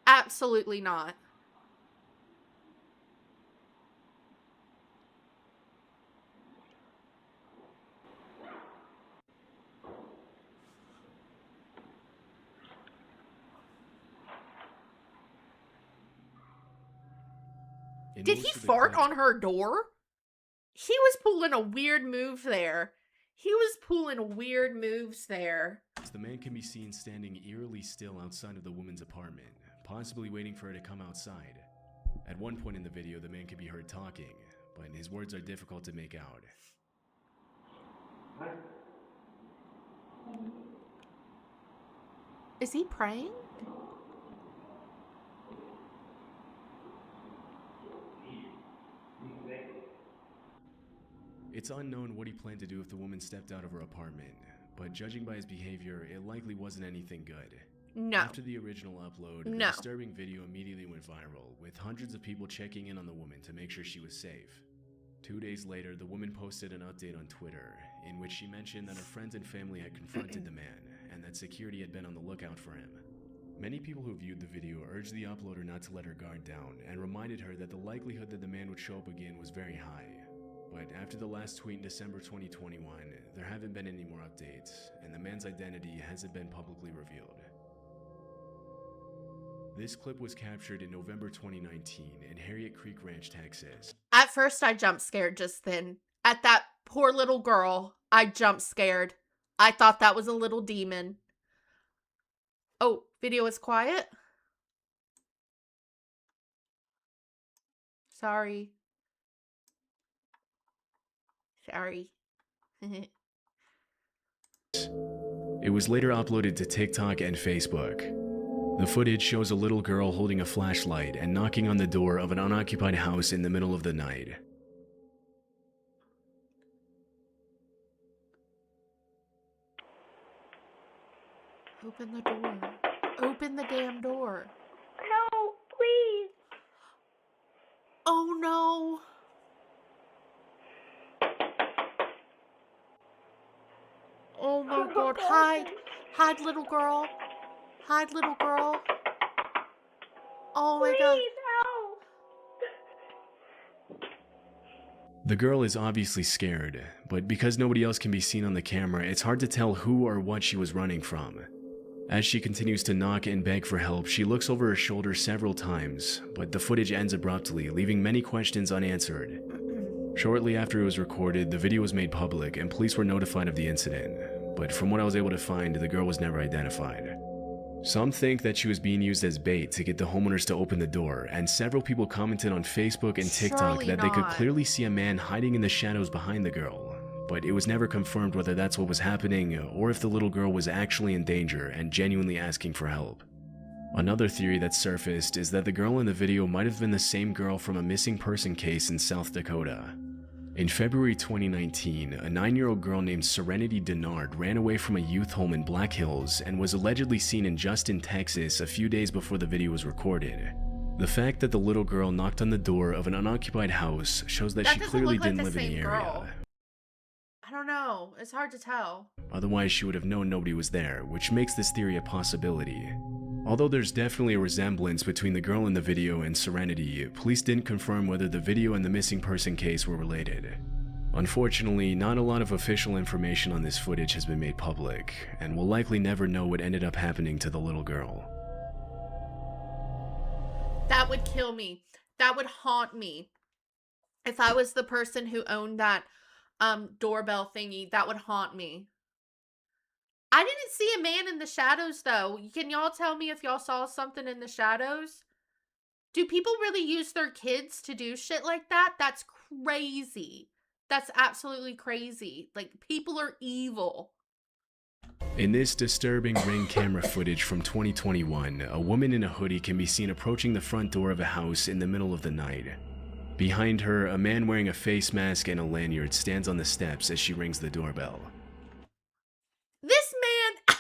Absolutely not. Did he fart on her door? He was pulling a weird move there. He was pulling weird moves there.
The man can be seen standing eerily still outside of the woman's apartment, possibly waiting for her to come outside. At one point in the video, the man can be heard talking, but his words are difficult to make out.
Is he praying?
It's unknown what he planned to do if the woman stepped out of her apartment, but judging by his behavior, it likely wasn't anything good.
No.
After the original upload, the disturbing video immediately went viral, with hundreds of people checking in on the woman to make sure she was safe. 2 days later, the woman posted an update on Twitter, in which she mentioned that her friends and family had confronted the man, and that security had been on the lookout for him. Many people who viewed the video urged the uploader not to let her guard down, and reminded her that the likelihood that the man would show up again was very high. But after the last tweet in December 2021, there haven't been any more updates, and the man's identity hasn't been publicly revealed. This clip was captured in November 2019 in Harriet Creek Ranch, Texas.
At first, I jumped scared just then. At that poor little girl, I jumped scared. I thought that was a little demon. Oh, video is quiet? Sorry. Sorry.
It was later uploaded to TikTok and Facebook. The footage shows a little girl holding a flashlight and knocking on the door of an unoccupied house in the middle of the night.
Open the door. Open the damn door.
Help, please.
Oh no. Oh my god. Hide. Hide, little girl. Hide, little girl. Oh my god.
Please help.
The girl is obviously scared, but because nobody else can be seen on the camera, it's hard to tell who or what she was running from. As she continues to knock and beg for help, she looks over her shoulder several times, but the footage ends abruptly, leaving many questions unanswered. Shortly after it was recorded, the video was made public and police were notified of the incident, but from what I was able to find, the girl was never identified. Some think that she was being used as bait to get the homeowners to open the door, and several people commented on Facebook and TikTok
Surely
that they could
not.
clearly see a man hiding in the shadows behind the girl, but it was never confirmed whether that's what was happening or if the little girl was actually in danger and genuinely asking for help. Another theory that surfaced is that the girl in the video might have been the same girl from a missing person case in South Dakota. In February 2019, a 9-year-old girl named Serenity Denard ran away from a youth home in Black Hills and was allegedly seen in Justin, Texas a few days before the video was recorded. The fact that the little girl knocked on the door of an unoccupied house shows that she
doesn't
clearly
look like
didn't
the
live in the
same
area.
girl. I don't know. It's hard to tell.
Otherwise, she would have known nobody was there, which makes this theory a possibility. Although there's definitely a resemblance between the girl in the video and Serenity, police didn't confirm whether the video and the missing person case were related. Unfortunately, not a lot of official information on this footage has been made public, and we'll likely never know what ended up happening to the little girl.
That would kill me. That would haunt me. If I was the person who owned that doorbell thingy, that would haunt me. I didn't see a man in the shadows though. Can y'all tell me if y'all saw something in the shadows? Do people really use their kids to do shit like that? That's crazy. That's absolutely crazy. Like, people are evil.
In this disturbing Ring camera footage from 2021, a woman in a hoodie can be seen approaching the front door of a house in the middle of the night. Behind her, a man wearing a face mask and a lanyard stands on the steps as she rings the doorbell.
This man...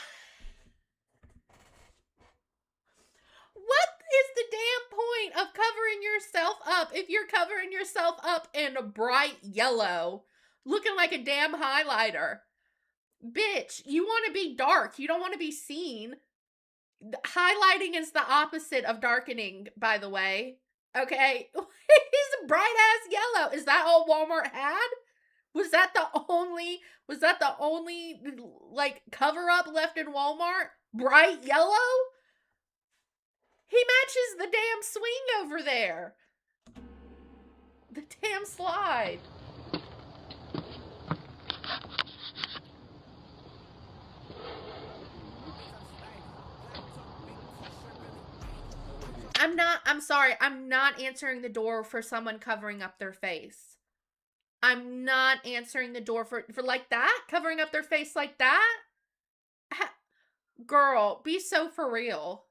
What is the damn point of covering yourself up if you're covering yourself up in a bright yellow, looking like a damn highlighter? Bitch, you want to be dark. You don't want to be seen. Highlighting is the opposite of darkening, by the way. Okay? He's a bright-ass yellow. Is that all Walmart had? Was that the only, like, cover-up left in Walmart? Bright yellow? He matches the damn swing over there. The damn slide. I'm sorry, I'm not answering the door for someone covering up their face. I'm not answering the door for like that? Covering up their face like that? Girl, be so for real.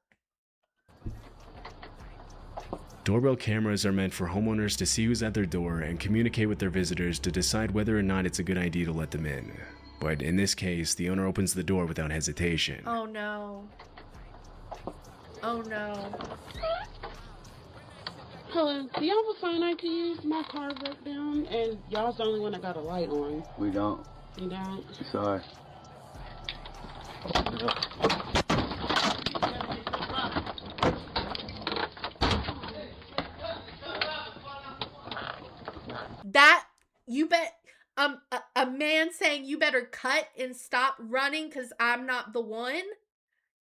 Doorbell cameras are meant for homeowners to see who's at their door and communicate with their visitors to decide whether or not it's a good idea to let them in. But in this case, the owner opens the door without hesitation.
Oh no. Oh no.
Hello, do y'all have a phone I can use? My car broke down, and y'all's the only one that got a light on.
We don't.
You don't?
Sorry.
That, you bet man saying you better cut and stop running because I'm not the one,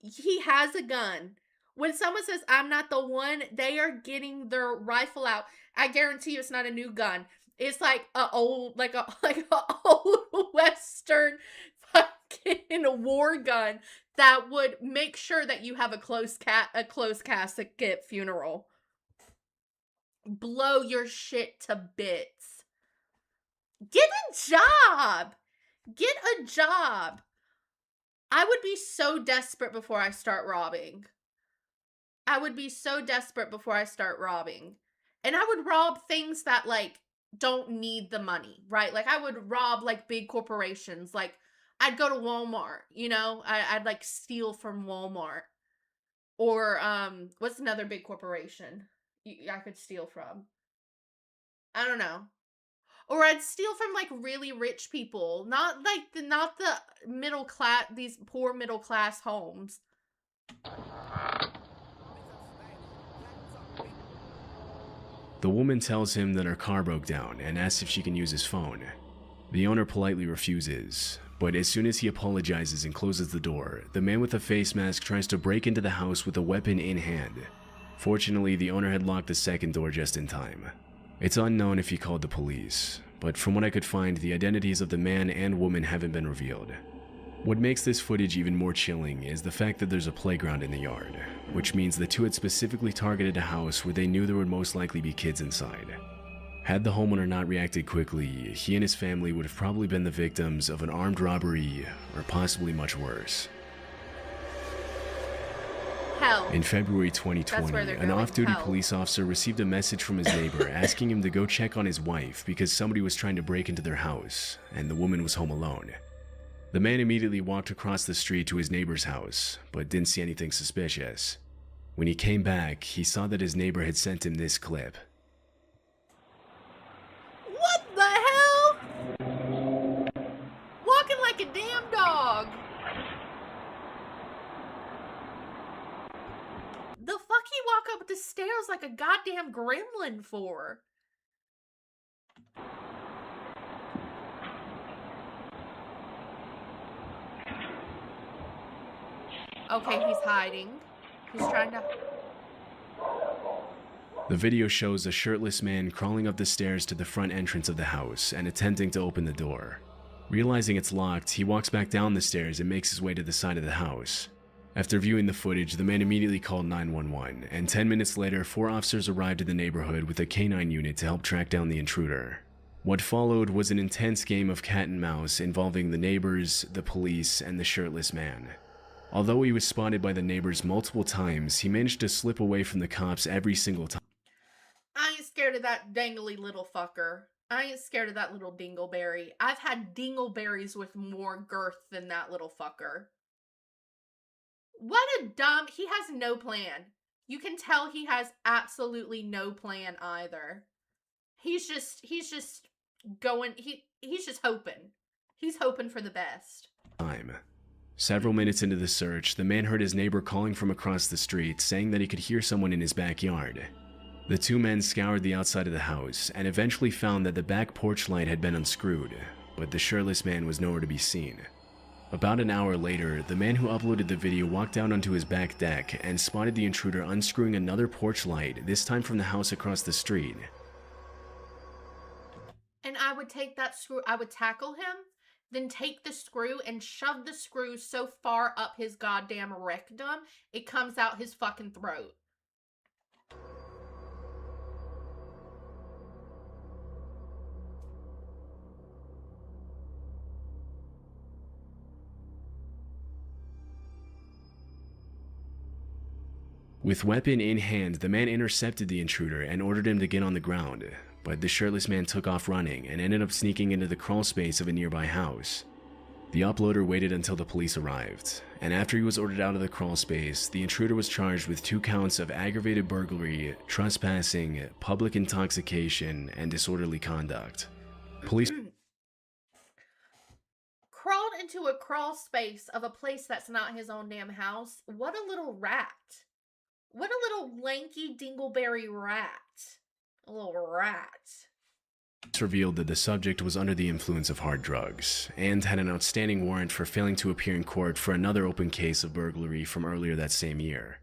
he has a gun. When someone says I'm not the one, they are getting their rifle out. I guarantee you it's not a new gun. It's like a old old Western fucking war gun that would make sure that you have a closed casket funeral. Blow your shit to bits. Get a job. Get a job. I would be so desperate before I start robbing. I would be so desperate before I start robbing. And I would rob things that, like, don't need the money, right? Like, I would rob, like, big corporations. Like, I'd go to Walmart, you know? I'd like, steal from Walmart. Or, what's another big corporation I could steal from? I don't know. Or I'd steal from, like, really rich people. Not the middle class, these poor middle class homes.
The woman tells him that her car broke down and asks if she can use his phone. The owner politely refuses, but as soon as he apologizes and closes the door, the man with the face mask tries to break into the house with a weapon in hand. Fortunately, the owner had locked the second door just in time. It's unknown if he called the police, but from what I could find, the identities of the man and woman haven't been revealed. What makes this footage even more chilling is the fact that there's a playground in the yard, which means the two had specifically targeted a house where they knew there would most likely be kids inside. Had the homeowner not reacted quickly, he and his family would have probably been the victims of an armed robbery, or possibly much worse.
Hell.
In February 2020, an off-duty police officer received a message from his neighbor asking him to go check on his wife because somebody was trying to break into their house, and the woman was home alone. The man immediately walked across the street to his neighbor's house, but didn't see anything suspicious. When he came back, he saw that his neighbor had sent him this clip.
What the hell? Walking like a damn dog. The fuck he walk up the stairs like a goddamn gremlin for? Okay, he's hiding. He's trying to...
The video shows a shirtless man crawling up the stairs to the front entrance of the house and attempting to open the door. Realizing it's locked, he walks back down the stairs and makes his way to the side of the house. After viewing the footage, the man immediately called 911, and 10 minutes later, 4 officers arrived in the neighborhood with a canine unit to help track down the intruder. What followed was an intense game of cat and mouse involving the neighbors, the police, and the shirtless man. Although he was spotted by the neighbors multiple times, he managed to slip away from the cops every single time.
I ain't scared of that dangly little fucker. I ain't scared of that little dingleberry. I've had dingleberries with more girth than that little fucker. What a dumb... He has no plan. You can tell he has absolutely no plan either. He's just going... He's just hoping. He's hoping for the best.
Several minutes into the search, the man heard his neighbor calling from across the street, saying that he could hear someone in his backyard. The two men scoured the outside of the house, and eventually found that the back porch light had been unscrewed, but the shirtless man was nowhere to be seen. About an hour later, the man who uploaded the video walked out onto his back deck and spotted the intruder unscrewing another porch light, this time from the house across the street.
And I would take that screw, I would tackle him, then take the screw and shove the screw so far up his goddamn rectum, it comes out his fucking throat.
With weapon in hand, the man intercepted the intruder and ordered him to get on the ground, but the shirtless man took off running and ended up sneaking into the crawl space of a nearby house. The uploader waited until the police arrived, and after he was ordered out of the crawl space, the intruder was charged with 2 counts of aggravated burglary, trespassing, public intoxication, and disorderly conduct. Police
Crawled into a crawl space of a place that's not his own damn house. What a little rat. What a little lanky dingleberry rat. A little rat.
It's revealed that the subject was under the influence of hard drugs and had an outstanding warrant for failing to appear in court for another open case of burglary from earlier that same year.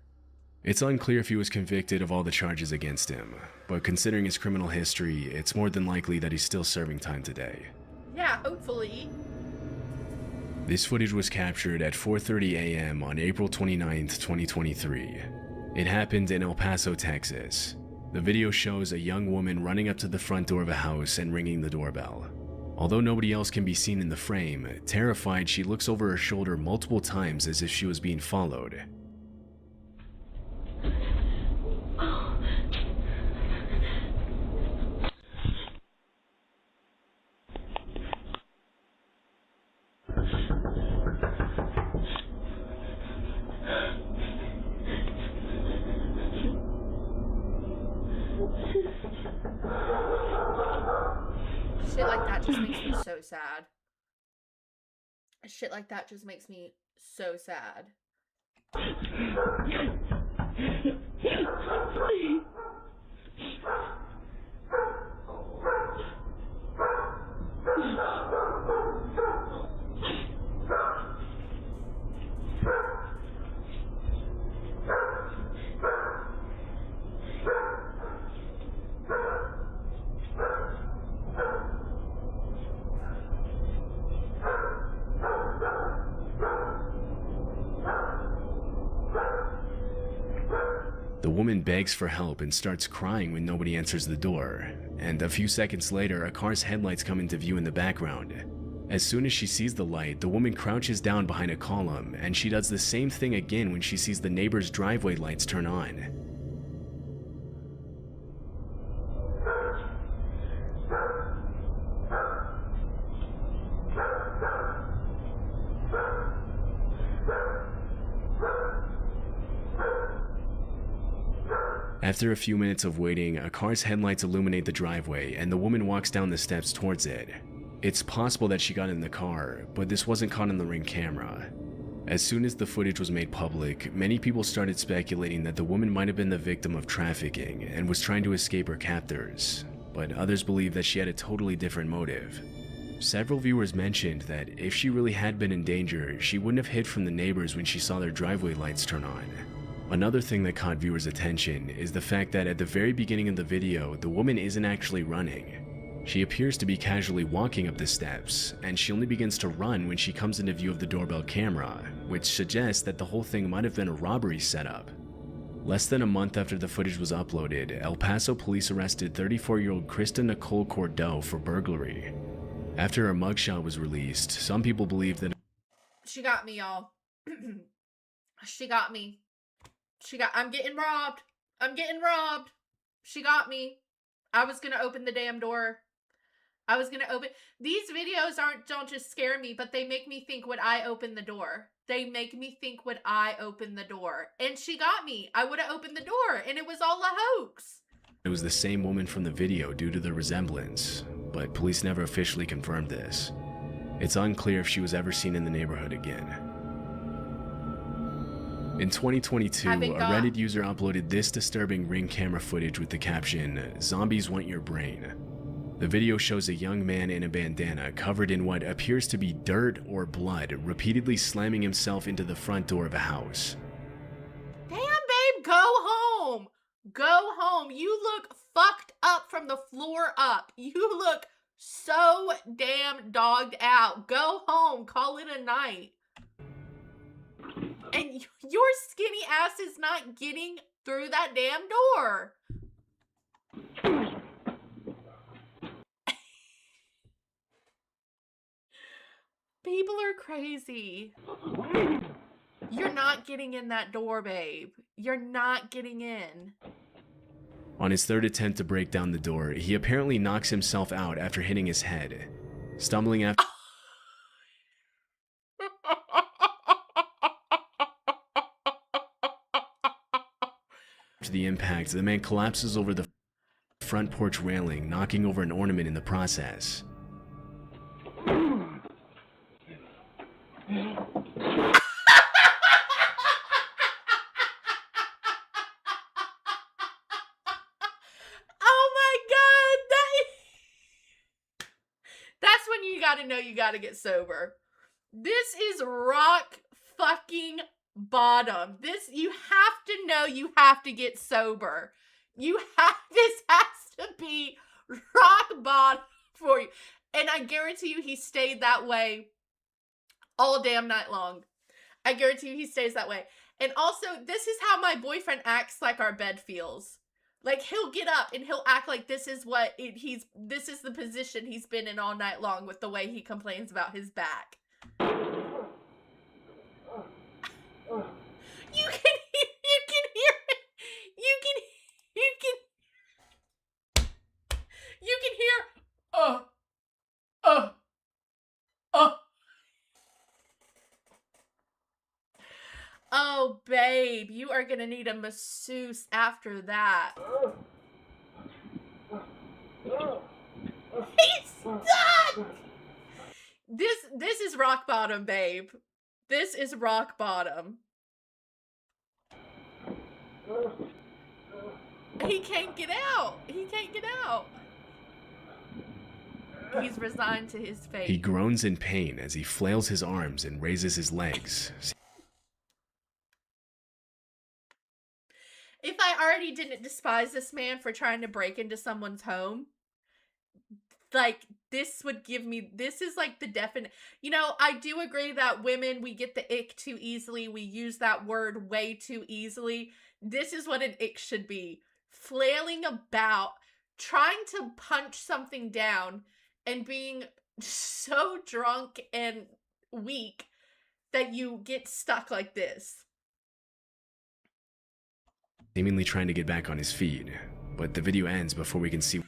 It's unclear if he was convicted of all the charges against him, but considering his criminal history, it's more than likely that he's still serving time today.
Yeah, hopefully.
This footage was captured at 4:30 a.m. on April 29, 2023. It happened in El Paso, Texas. The video shows a young woman running up to the front door of a house and ringing the doorbell. Although nobody else can be seen in the frame, terrified, she looks over her shoulder multiple times as if she was being followed.
Shit like that just makes me so sad. Shit like that just makes me so sad.
The woman begs for help and starts crying when nobody answers the door, and a few seconds later, a car's headlights come into view in the background. As soon as she sees the light, the woman crouches down behind a column, and she does the same thing again when she sees the neighbor's driveway lights turn on. After a few minutes of waiting, a car's headlights illuminate the driveway and the woman walks down the steps towards it. It's possible that she got in the car, but this wasn't caught on the Ring camera. As soon as the footage was made public, many people started speculating that the woman might have been the victim of trafficking and was trying to escape her captors, but others believe that she had a totally different motive. Several viewers mentioned that if she really had been in danger, she wouldn't have hid from the neighbors when she saw their driveway lights turn on. Another thing that caught viewers' attention is the fact that at the very beginning of the video, the woman isn't actually running. She appears to be casually walking up the steps, and she only begins to run when she comes into view of the doorbell camera, which suggests that the whole thing might have been a robbery setup. Less than a month after the footage was uploaded, El Paso police arrested 34-year-old Krista Nicole Cordeaux for burglary. After her mugshot was released, some people believe that
She got me, y'all. She got me. I'm getting robbed. I'm getting robbed. She got me. I was gonna open the damn door. These videos don't just scare me, but they make me think, would I open the door? They make me think, would I open the door? And she got me. I would have opened the door, and it was all a hoax.
it was the same woman from the video due to the resemblance, but police never officially confirmed this. It's unclear if she was ever seen in the neighborhood again. In 2022, a Reddit user uploaded this disturbing Ring camera footage with the caption, "Zombies want your brain." The video shows a young man in a bandana covered in what appears to be dirt or blood, repeatedly slamming himself into the front door of a house.
Damn, babe, go home. Go home. You look fucked up from the floor up. You look so damn dogged out. Go home. Call it a night. And your skinny ass is not getting through that damn door. People are crazy. You're not getting in that door, babe. You're not getting in.
On his third attempt to break down the door, he apparently knocks himself out after hitting his head. Stumbling after the impact, the man collapses over the front porch railing, knocking over an ornament in the process.
Oh my god, gotta know you gotta get sober. This is rock fucking bottom. This, you have to know you have to get sober. This has to be rock bottom for you. And I guarantee you he stayed that way all damn night long. I guarantee you he stays that way. And also, this is how my boyfriend acts like our bed feels. Like, he'll get up and he'll act like this is this is the position he's been in all night long with the way he complains about his back. You can hear it. You can hear, Oh, babe, you are gonna need a masseuse after that. He's done! This is rock bottom, babe. This is rock bottom. He can't get out. He can't get out. He's resigned to his fate.
He groans in pain as he flails his arms and raises his legs.
If I already didn't despise this man for trying to break into someone's home, like, this would give me, this is like the definite, you know, I do agree that women, we get the ick too easily. We use that word way too easily. This is what an ick should be. Flailing about, trying to punch something down, and being so drunk and weak that you get stuck like this.
Seemingly trying to get back on his feet, but the video ends before we can see.
He's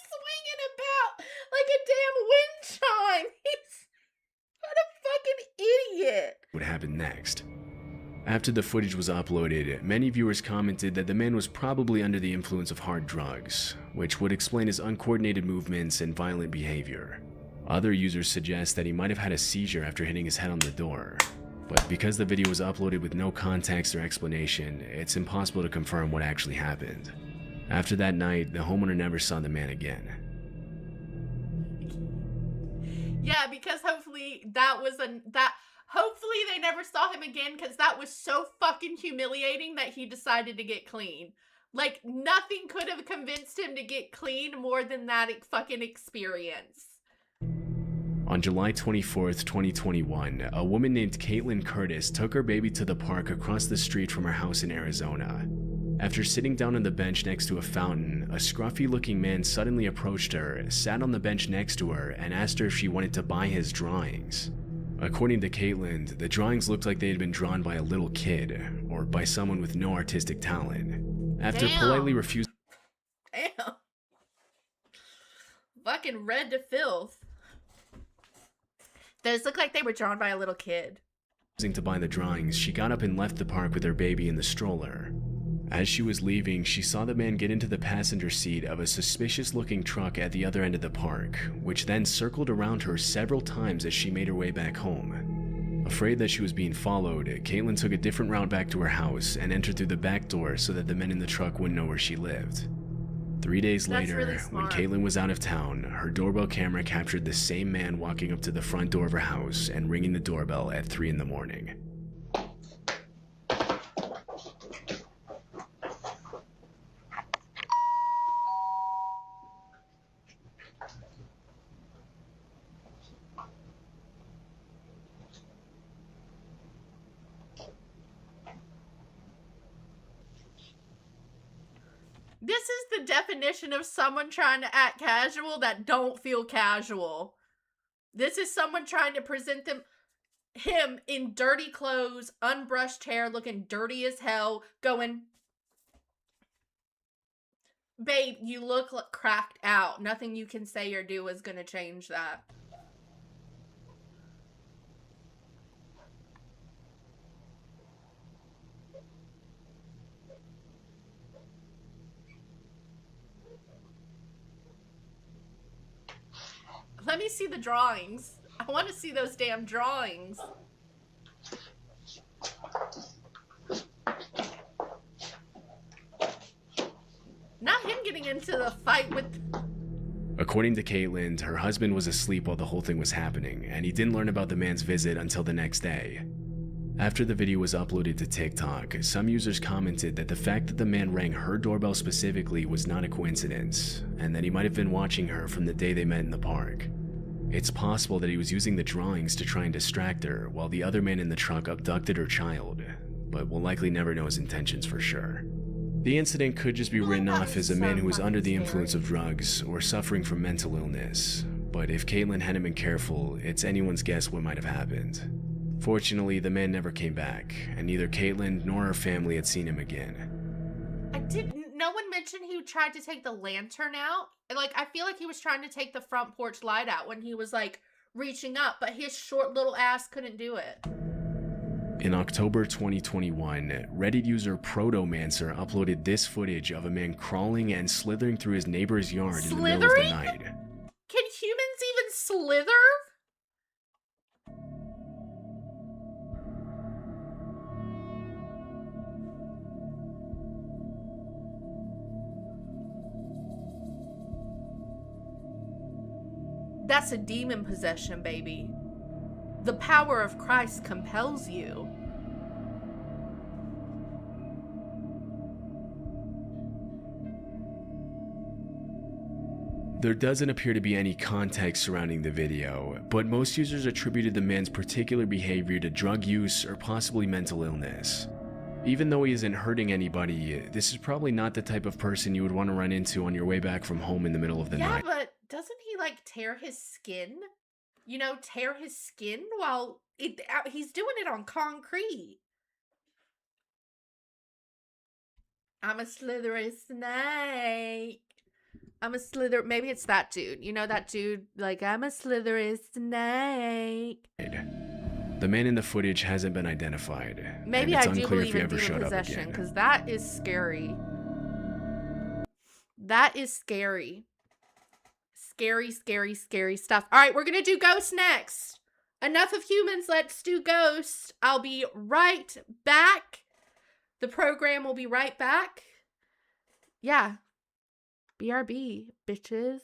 swinging about like a damn wind chime. He's what a fucking idiot.
What happened next. After the footage was uploaded, many viewers commented that the man was probably under the influence of hard drugs, which would explain his uncoordinated movements and violent behavior. Other users suggest that he might have had a seizure after hitting his head on the door. But because the video was uploaded with no context or explanation, it's impossible to confirm what actually happened. After that night, the homeowner never saw the man again.
Yeah, because hopefully hopefully they never saw him again, because that was so fucking humiliating that he decided to get clean. Like, nothing could have convinced him to get clean more than that fucking experience.
On July 24th, 2021, a woman named Caitlin Curtis took her baby to the park across the street from her house in Arizona. After sitting down on the bench next to a fountain, a scruffy-looking man suddenly approached her, sat on the bench next to her, and asked her if she wanted to buy his drawings. According to Caitlin, the drawings looked like they had been drawn by a little kid, or by someone with no artistic talent. After politely refusing
Fucking red to filth. Those look like they were drawn by a little kid.
to buy the drawings, she got up and left the park with her baby in the stroller. As she was leaving, she saw the man get into the passenger seat of a suspicious-looking truck at the other end of the park, which then circled around her several times as she made her way back home. Afraid that she was being followed, Caitlin took a different route back to her house and entered through the back door so that the men in the truck wouldn't know where she lived. 3 days later,
really
when Caitlin was out of town, her doorbell camera captured the same man walking up to the front door of her house and ringing the doorbell at 3 in the morning.
This is the definition of someone trying to act casual that don't feel casual. This is someone trying to present him in dirty clothes, unbrushed hair, looking dirty as hell, going, babe, you look cracked out. Nothing you can say or do is going to change that. Let me see the drawings. I want to see those damn drawings. Not him getting into the fight with...
According to Caitlin, her husband was asleep while the whole thing was happening, and he didn't learn about the man's visit until the next day. After the video was uploaded to TikTok, some users commented that the fact that the man rang her doorbell specifically was not a coincidence, and that he might have been watching her from the day they met in the park. It's possible that he was using the drawings to try and distract her while the other man in the truck abducted her child, but we'll likely never know his intentions for sure. The incident could just be written off as a man who was under the influence of drugs or suffering from mental illness, but if Caitlin hadn't been careful, it's anyone's guess what might have happened. Fortunately, the man never came back, and neither Caitlin nor her family had seen him again.
No one mentioned he tried to take the lantern out. Like, I feel like he was trying to take the front porch light out when he was like reaching up, but his short little ass couldn't do it.
In October 2021, Reddit user Protomancer uploaded this footage of a man crawling and slithering through his neighbor's yard in the middle of the night.
Can humans even slither? That's a demon possession, baby. The power of Christ compels you.
There doesn't appear to be any context surrounding the video, but most users attributed the man's particular behavior to drug use or possibly mental illness. Even though he isn't hurting anybody, this is probably not the type of person you would want to run into on your way back from home in the middle of the night.
Yeah, but doesn't he like tear his skin? You know, tear his skin while he's doing it on concrete. I'm a slithery snake. I'm a slither. Maybe it's that dude. You know that dude? Like, I'm a slithery snake.
The man in the footage hasn't been identified.
Maybe
and it's
I do
unclear
believe
if he
in
ever
demon
showed up
possession,
again.
because that is scary. That is scary. Scary, scary, scary stuff. All right, we're going to do ghosts next. Enough of humans. Let's do ghosts. I'll be right back. The program will be right back. Yeah. BRB, bitches.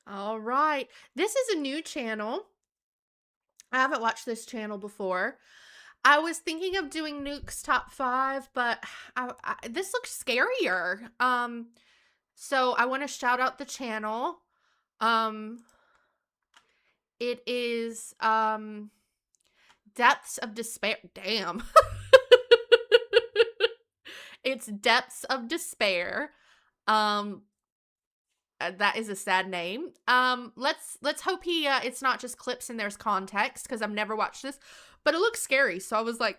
All right. This is a new channel. I haven't watched this channel before. I was thinking of doing Nuke's top 5, but this looks scarier. So I want to shout out the channel. It is Depths of Despair. Damn. It's Depths of Despair. That is a sad name. Let's hope he it's not just clips and there's context, because I've never watched this, but it looks scary. So I was like,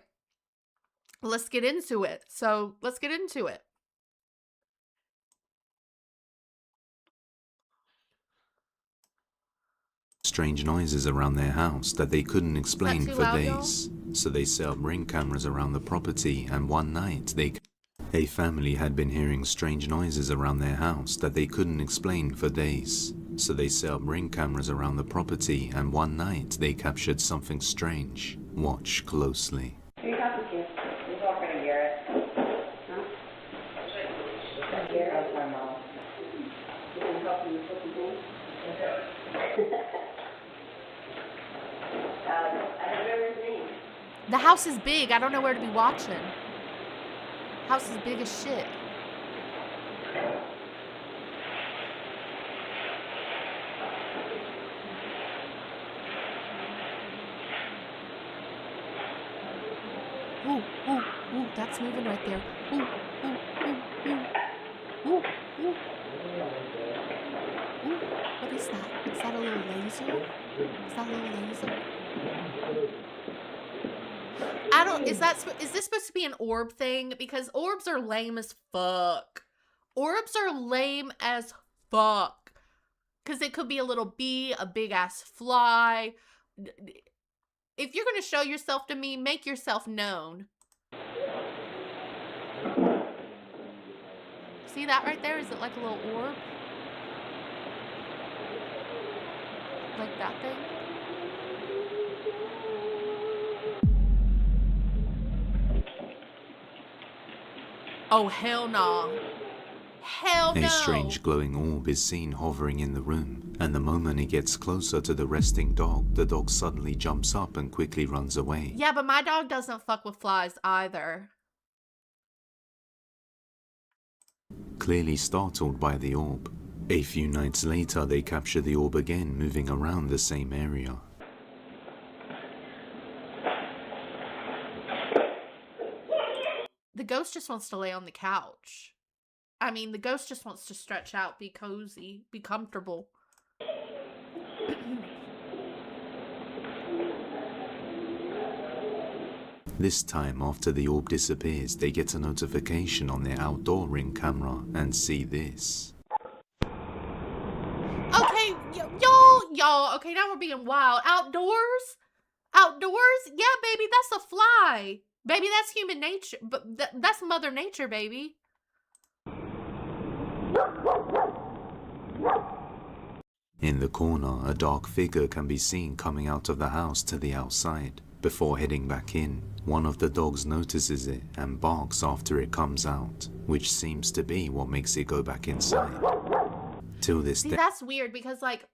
let's get into it. So let's get into it.
Strange noises around their house that they couldn't explain
too
for
loud, y'all?
days. So they set up ring cameras around the property, and one night a family had been hearing strange noises around their house that they couldn't explain for days. So they set up ring cameras around the property, and one night they captured something strange. Watch closely.
Who are you talking to? You're talking to Garrett. Huh? Garrett? That's my mom. You want to help me with something? I don't remember his name.
The house is big. I don't know where to be watching. House is big as shit. Ooh, ooh, ooh, that's moving right there. Ooh, ooh, ooh, ooh. Ooh, ooh. Ooh, what is that? Is that a little laser? Is that a little laser? I don't, is this supposed to be an orb thing? Because orbs are lame as fuck. Orbs are lame as fuck. Because it could be a little bee, a big ass fly. If you're going to show yourself to me, make yourself known. See that right there? Is it like a little orb? Like that thing? Oh, hell no. Hell no.
A strange glowing orb is seen hovering in the room, and the moment it gets closer to the resting dog, the dog suddenly jumps up and quickly runs away.
Yeah, but my dog doesn't fuck with flies either.
Clearly startled by the orb. A few nights later, they capture the orb again, moving around the same area.
The ghost just wants to lay on the couch. I mean, the ghost just wants to stretch out, be cozy, be comfortable.
This time, after the orb disappears, they get a notification on their outdoor ring camera and see this.
Okay, y'all, okay, now we're being wild. Outdoors? Outdoors? Yeah, baby, that's a fly. Baby, that's human nature, but that's Mother Nature, baby.
In the corner, a dark figure can be seen coming out of the house to the outside. Before heading back in, one of the dogs notices it and barks after it comes out, which seems to be what makes it go back inside. Till this day.
See, that's weird because, like,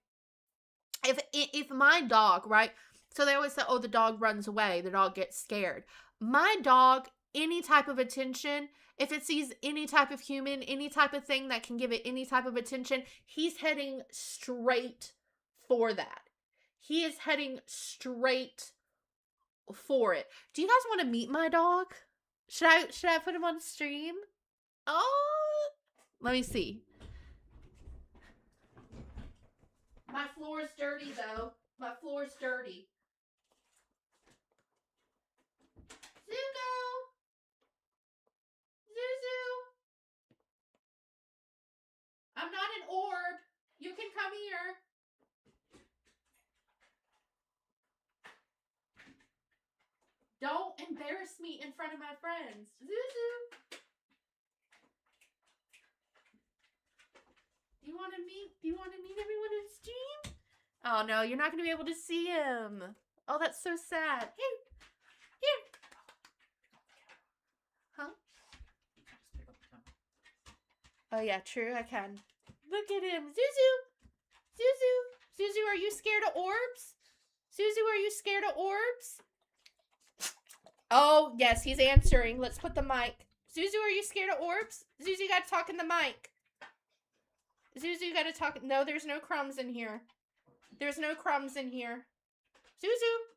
if my dog, right? So they always say, oh, the dog runs away, the dog gets scared. My dog, any type of attention, if it sees any type of human, any type of thing that can give it any type of attention, he's heading straight for that. He is heading straight for it. Do you guys want to meet my dog? Should I put him on stream? Oh, let me see. My floor is dirty, though. My floor is dirty. Zuko! Zuzu! I'm not an orb. You can come here. Don't embarrass me in front of my friends. Zuzu! Do you want to meet everyone in stream? Oh no, you're not going to be able to see him. Oh, that's so sad. Here. Huh? Oh yeah, true, I can. Look at him. Zuzu! Zuzu, are you scared of orbs? Zuzu, are you scared of orbs? Oh, yes, he's answering. Let's put the mic. Zuzu, are you scared of orbs? Zuzu, you gotta talk in the mic. Zuzu, you gotta talk. No, there's no crumbs in here. There's no crumbs in here. Zuzu.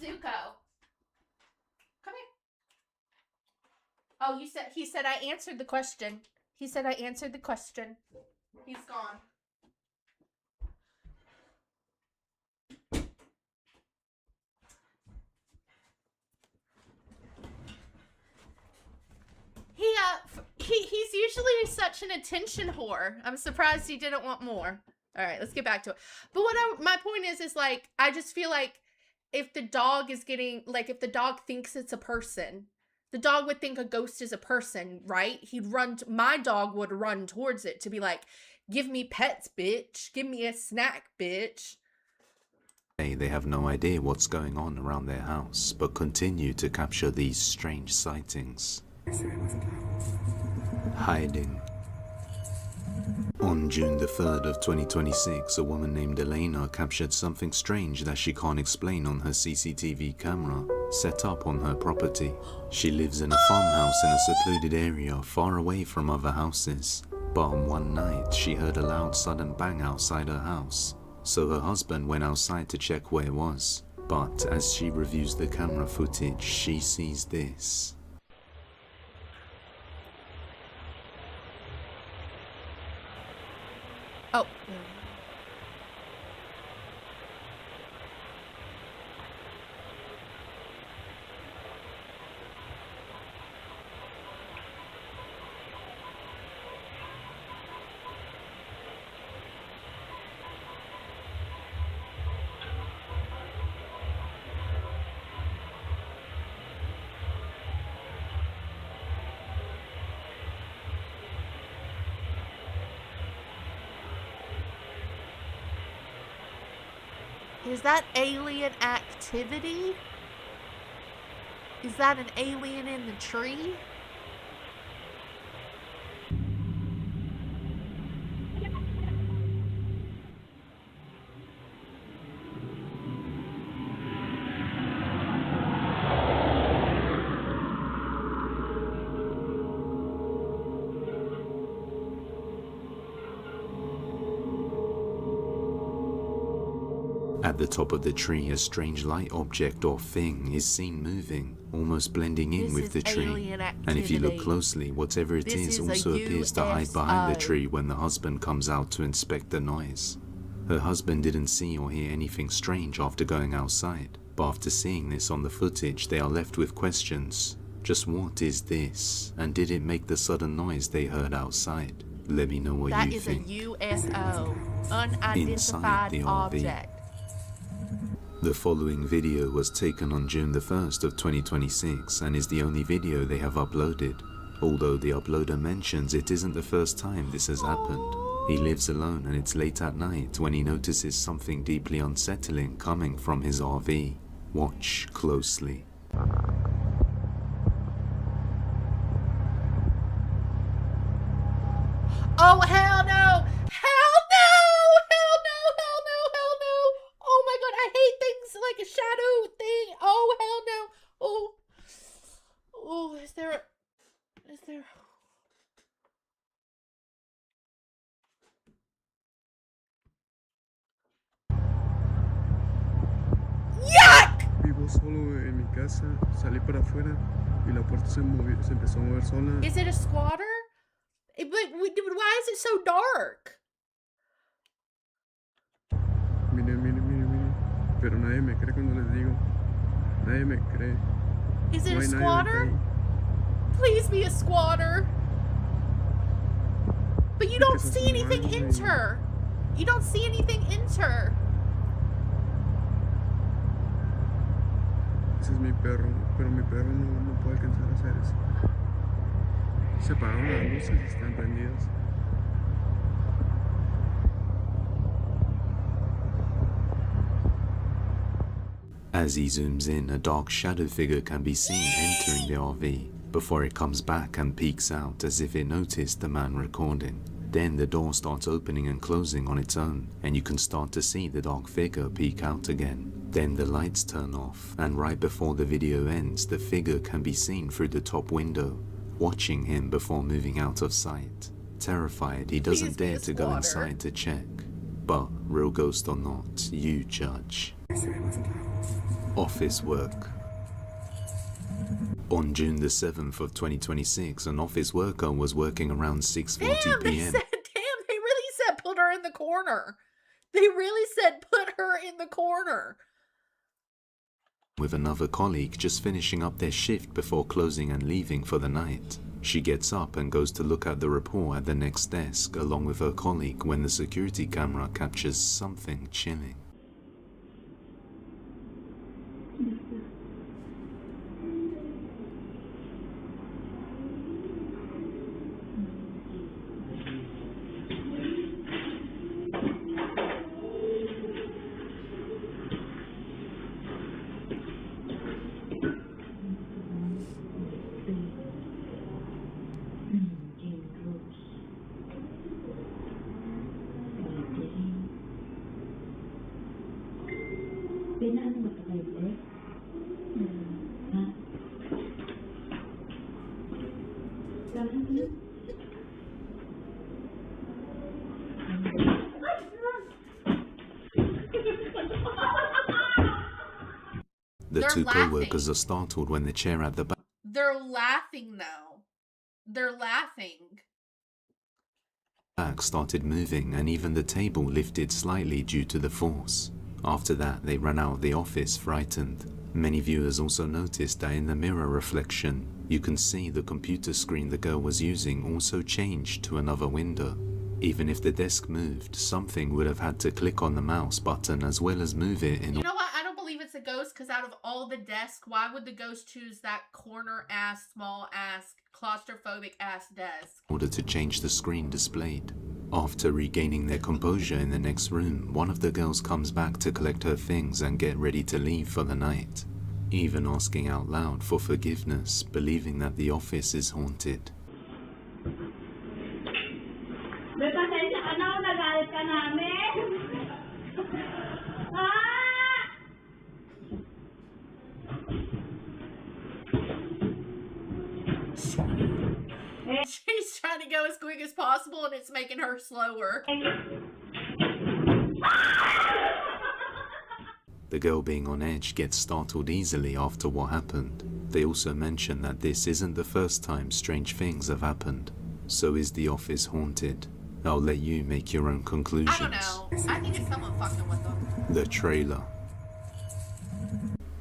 Zuko. Come here. Oh, he said I answered the question. He said I answered the question. He's gone. He's usually such an attention whore. I'm surprised he didn't want more. All right, let's get back to it. But my point is like, I just feel like if the dog is getting, like, if the dog thinks it's a person, the dog would think a ghost is a person, right? My dog would run towards it to be like, give me pets, bitch. Give me a snack, bitch.
They have no idea what's going on around their house, but continue to capture these strange sightings. Hiding. On June the 3rd of 2026, a woman named Elena captured something strange that she can't explain on her CCTV camera set up on her property. She lives in a farmhouse in a secluded area far away from other houses, but on one night she heard a loud sudden bang outside her house, so her husband went outside to check where it was. But as she reviews the camera footage, she sees this.
Oh. Is that alien activity? Is that an alien in the tree?
At the top of the tree, a strange light object or thing is seen moving, almost blending in with the tree. And if you look closely, whatever it is also appears to hide behind the tree when the husband comes out to inspect the noise. Her husband didn't see or hear anything strange after going outside, but after seeing this on the footage, they are left with questions. Just what is this? And did it make the sudden noise they heard outside? Let me know what you think.
That is a UFO, unidentified object.
The following video was taken on June the 1st of 2026 and is the only video they have uploaded, although the uploader mentions it isn't the first time this has happened. He lives alone and it's late at night when he notices something deeply unsettling coming from his RV. Watch closely.
Oh, hell no! Hell no! Hell no! Hell no! Hell no! Oh my god, I hate things like a shadow thing. Oh, hell no! Oh. Oh, is there... Yuck!
Vivo solo en mi casa, salí para afuera y la puerta se empezó a mover sola.
Is it a squatter? But why is it so dark?
Mire. Pero nadie me cree cuando les digo. Nadie me cree.
Is it
No
a
hay nadie
squatter? Please be a squatter. But you don't see anything enter. You don't see anything enter.
Ese es mi perro, pero mi perro no puede alcanzar a hacer eso. Se apagaron las luces y están prendidas.
As he zooms in, a dark shadow figure can be seen entering the RV before it comes back and peeks out as if it noticed the man recording. Then the door starts opening and closing on its own, and you can start to see the dark figure peek out again. Then the lights turn off, and right before the video ends, the figure can be seen through the top window, watching him before moving out of sight. Terrified, he doesn't dare to go inside to check. But, real ghost or not, you judge. Office work. On June the 7th of 2026, an office worker was working around 6:40 p.m.
They really said put her in the corner. They really said put her in the corner.
With another colleague just finishing up their shift before closing and leaving for the night. She gets up and goes to look at the report at the next desk along with her colleague when the security camera captures something chilling. The two co-workers are startled when the chair at the back.
They're laughing though. They're laughing.
Back started moving and even the table lifted slightly due to the force. After that, they ran out of the office frightened. Many viewers also noticed that in the mirror reflection, you can see the computer screen the girl was using also changed to another window. Even if the desk moved, something would have had to click on the mouse button as well as move it in.
You know what? I don't believe it's a ghost because out of all the desks, why would the ghost choose that corner-ass, small-ass, claustrophobic-ass desk?
Order to change the screen displayed. After regaining their composure in the next room, one of the girls comes back to collect her things and get ready to leave for the night, even asking out loud for forgiveness, believing that the office is haunted.
She's trying to go as quick as possible and it's making her slower.
The girl being on edge gets startled easily after what happened. They also mention that this isn't the first time strange things have happened. So is the office haunted? I'll let you make your own conclusions.
I don't know. I think it's someone fucking with them.
The trailer.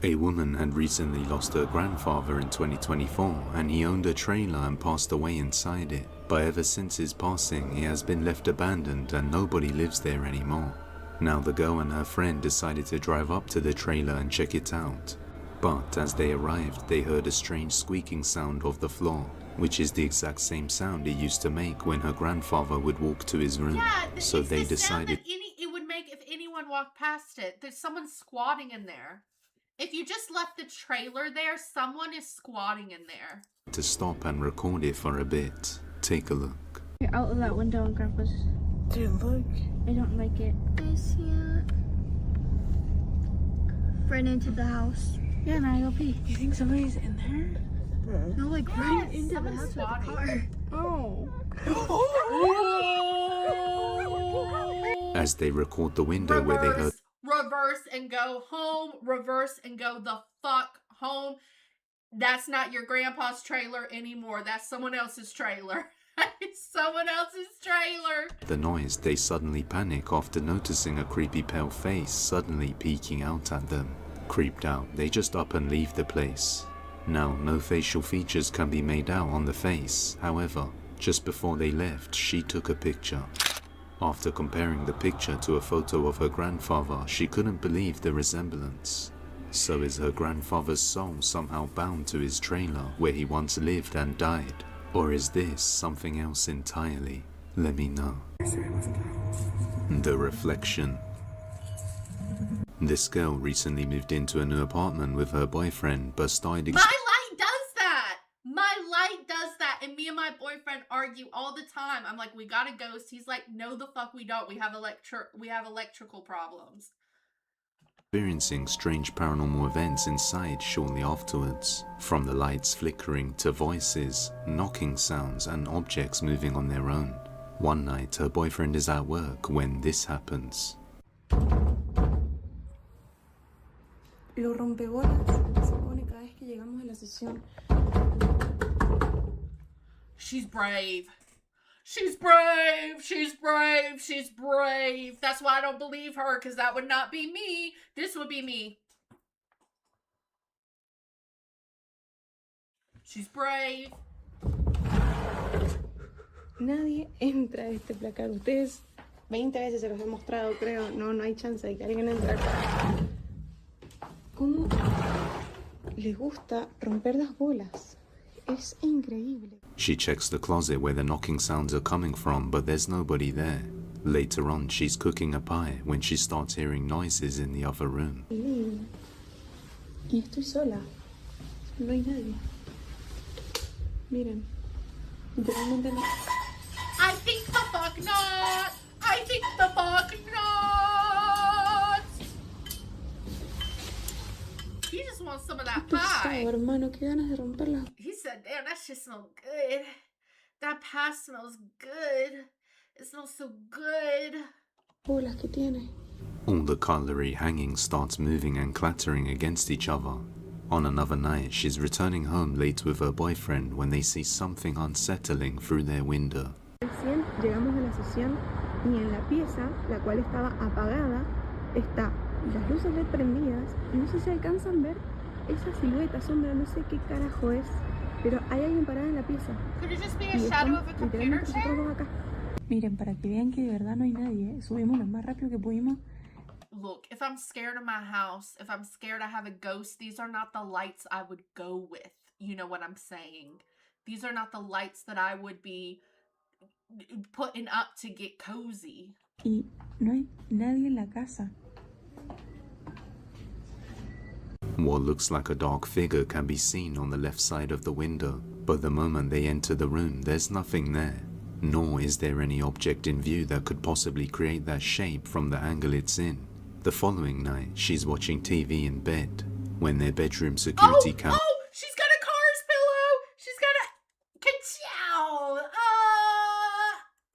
A woman had recently lost her grandfather in 2024 and he owned a trailer and passed away inside it. But ever since his passing, it has been left abandoned and nobody lives there anymore. Now the girl and her friend decided to drive up to the trailer and check it out. But as they arrived, they heard a strange squeaking sound off the floor, which is the exact same sound it used to make when her grandfather would walk to his room.
Yeah,
so
it's
they
the sound
decided
that it would make if anyone walked past it. There's someone squatting in there. If you just left the trailer there, someone is squatting in there.
to stop and record it for a bit. Take a look.
You're out of that window and Grandpa's.
Dude, look.
I don't like it. I see it. Right into the house. Yeah, and I go pee.
You think somebody's in there?
No, like right into the
someone's
house with the
squatting.
car. Oh.
As they record the window where they heard
Reverse and go home. Reverse and go the fuck home. That's not your grandpa's trailer anymore. That's someone else's trailer. It's someone else's trailer.
the noise, they suddenly panic after noticing a creepy pale face suddenly peeking out at them. Creeped out, they just up and leave the place. Now, no facial features can be made out on the face. However, just before they left, she took a picture. After comparing the picture to a photo of her grandfather, she couldn't believe the resemblance. So is her grandfather's soul somehow bound to his trailer where he once lived and died? Or is this something else entirely? Let me know. The reflection. This girl recently moved into a new apartment with her boyfriend but started
My light does that. My light does that. And me and my boyfriend argue all the time. time. I'm like, we got a ghost. He's like, no, the fuck we don't. We have electrical problems.
Experiencing strange paranormal events inside shortly afterwards, from the lights flickering to voices, knocking sounds, and objects moving on their own. One night, her boyfriend is at work when this happens.
Lo rompebolas se pone cada vez que llegamos a la sesión.
She's brave. She's brave. She's brave. She's brave. That's why I don't believe her, because that would not be me. This would be me. She's brave.
Nadie entra a este placar. Ustedes 20 veces se los he mostrado, creo. No hay chance de que alguien entre acá. ¿Cómo les gusta romper las bolas? Es increíble.
She checks the closet where the knocking sounds are coming from, but there's nobody there. Later on, she's cooking a pie when she starts hearing noises in the other room.
Y estoy sola. No hay nadie. Miren. Literalmente no.
I think the fuck not. I think the fuck not. He just wants some of that pie.
Hermano, qué ganas de romperla.
He said, damn, that shit smells good. That pie smells good. It smells so good.
Bolas que tiene.
All the cutlery hanging starts moving and clattering against each other. On another night, she's returning home late with her boyfriend when they see something unsettling through their window.
Recién llegamos a la sesión y en la pieza, la cual estaba apagada, está las luces LED prendidas y no sé si alcanzan a ver esa silueta, sombra, no sé qué carajo es, pero hay alguien parado en la pieza.
Could it just be
Y
a
están
shadow of a computer
literalmente
chair?
nosotros dos acá. Miren, para que vean que de verdad no hay nadie, subimos lo más rápido que pudimos.
Look, if I'm scared of my house, if I'm scared I have a ghost, these are not the lights I would go with. You know what I'm saying? These are not the lights that I would be putting up to get cozy.
Y no hay nadie en la casa.
What looks like a dark figure can be seen on the left side of the window, but the moment they enter the room, there's nothing there. Nor is there any object in view that could possibly create that shape from the angle it's in. The following night, she's watching TV in bed, when their bedroom security camera
She's got a car's pillow! She's got a... Ka-chow!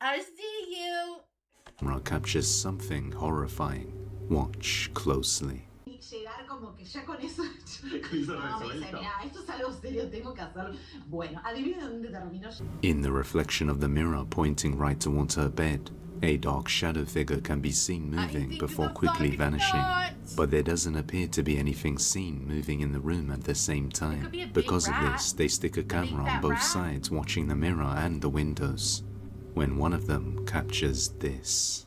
I see you!
captures something horrifying. Watch closely.
Llegar como que ya con eso. No, me dice, mira, esto es algo serio, tengo que hacerlo. Bueno, adivina dónde terminó.
In the reflection of the mirror pointing right towards her bed, a dark shadow figure can be seen moving before quickly vanishing. But there doesn't appear to be anything seen moving in the room at the same time. Because of this, they stick a camera on both sides watching the mirror and the windows. When one of them captures this.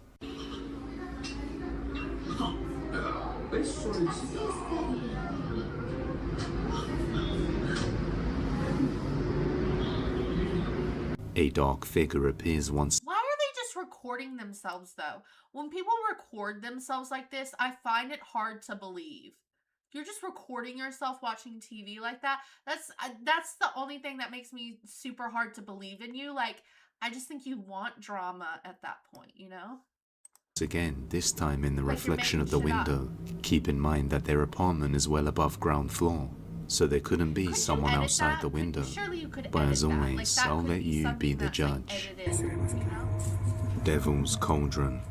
A dark figure appears once.
Why are they just recording themselves though? When people record themselves like this, I find it hard to believe. You're just recording yourself watching TV like that. That's the only thing that makes me super hard to believe in you. Like, I just think you want drama at that point, you know?
Again, this time in the
Like
reflection of the
making shit
window. Keep in mind that their apartment is well above ground floor, so there couldn't be someone outside the window.
Surely you could
But
edit
as
that. Like,
always,
that
I'll
could
let you be
something
the
that's, like,
judge.
edited, you know?
Devil's Cauldron.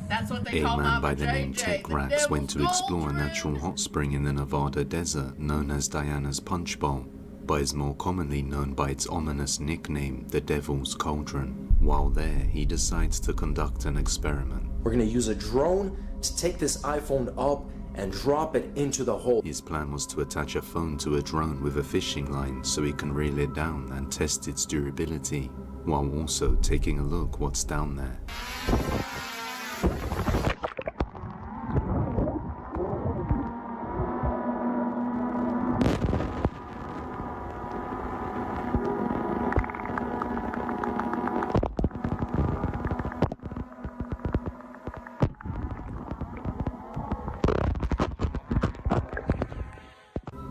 That's what they
A
call
man by
Mama
the name
JJ,
Ted
the
Rax went to
Devil's
explore a natural hot spring in the Nevada desert known as Diana's Punch Bowl, but is more commonly known by its ominous nickname, the Devil's Cauldron. While there, he decides to conduct an experiment.
We're gonna use a drone to take this iPhone up and drop it into the hole.
His plan was to attach a phone to a drone with a fishing line so he can reel it down and test its durability, while also taking a look what's down there.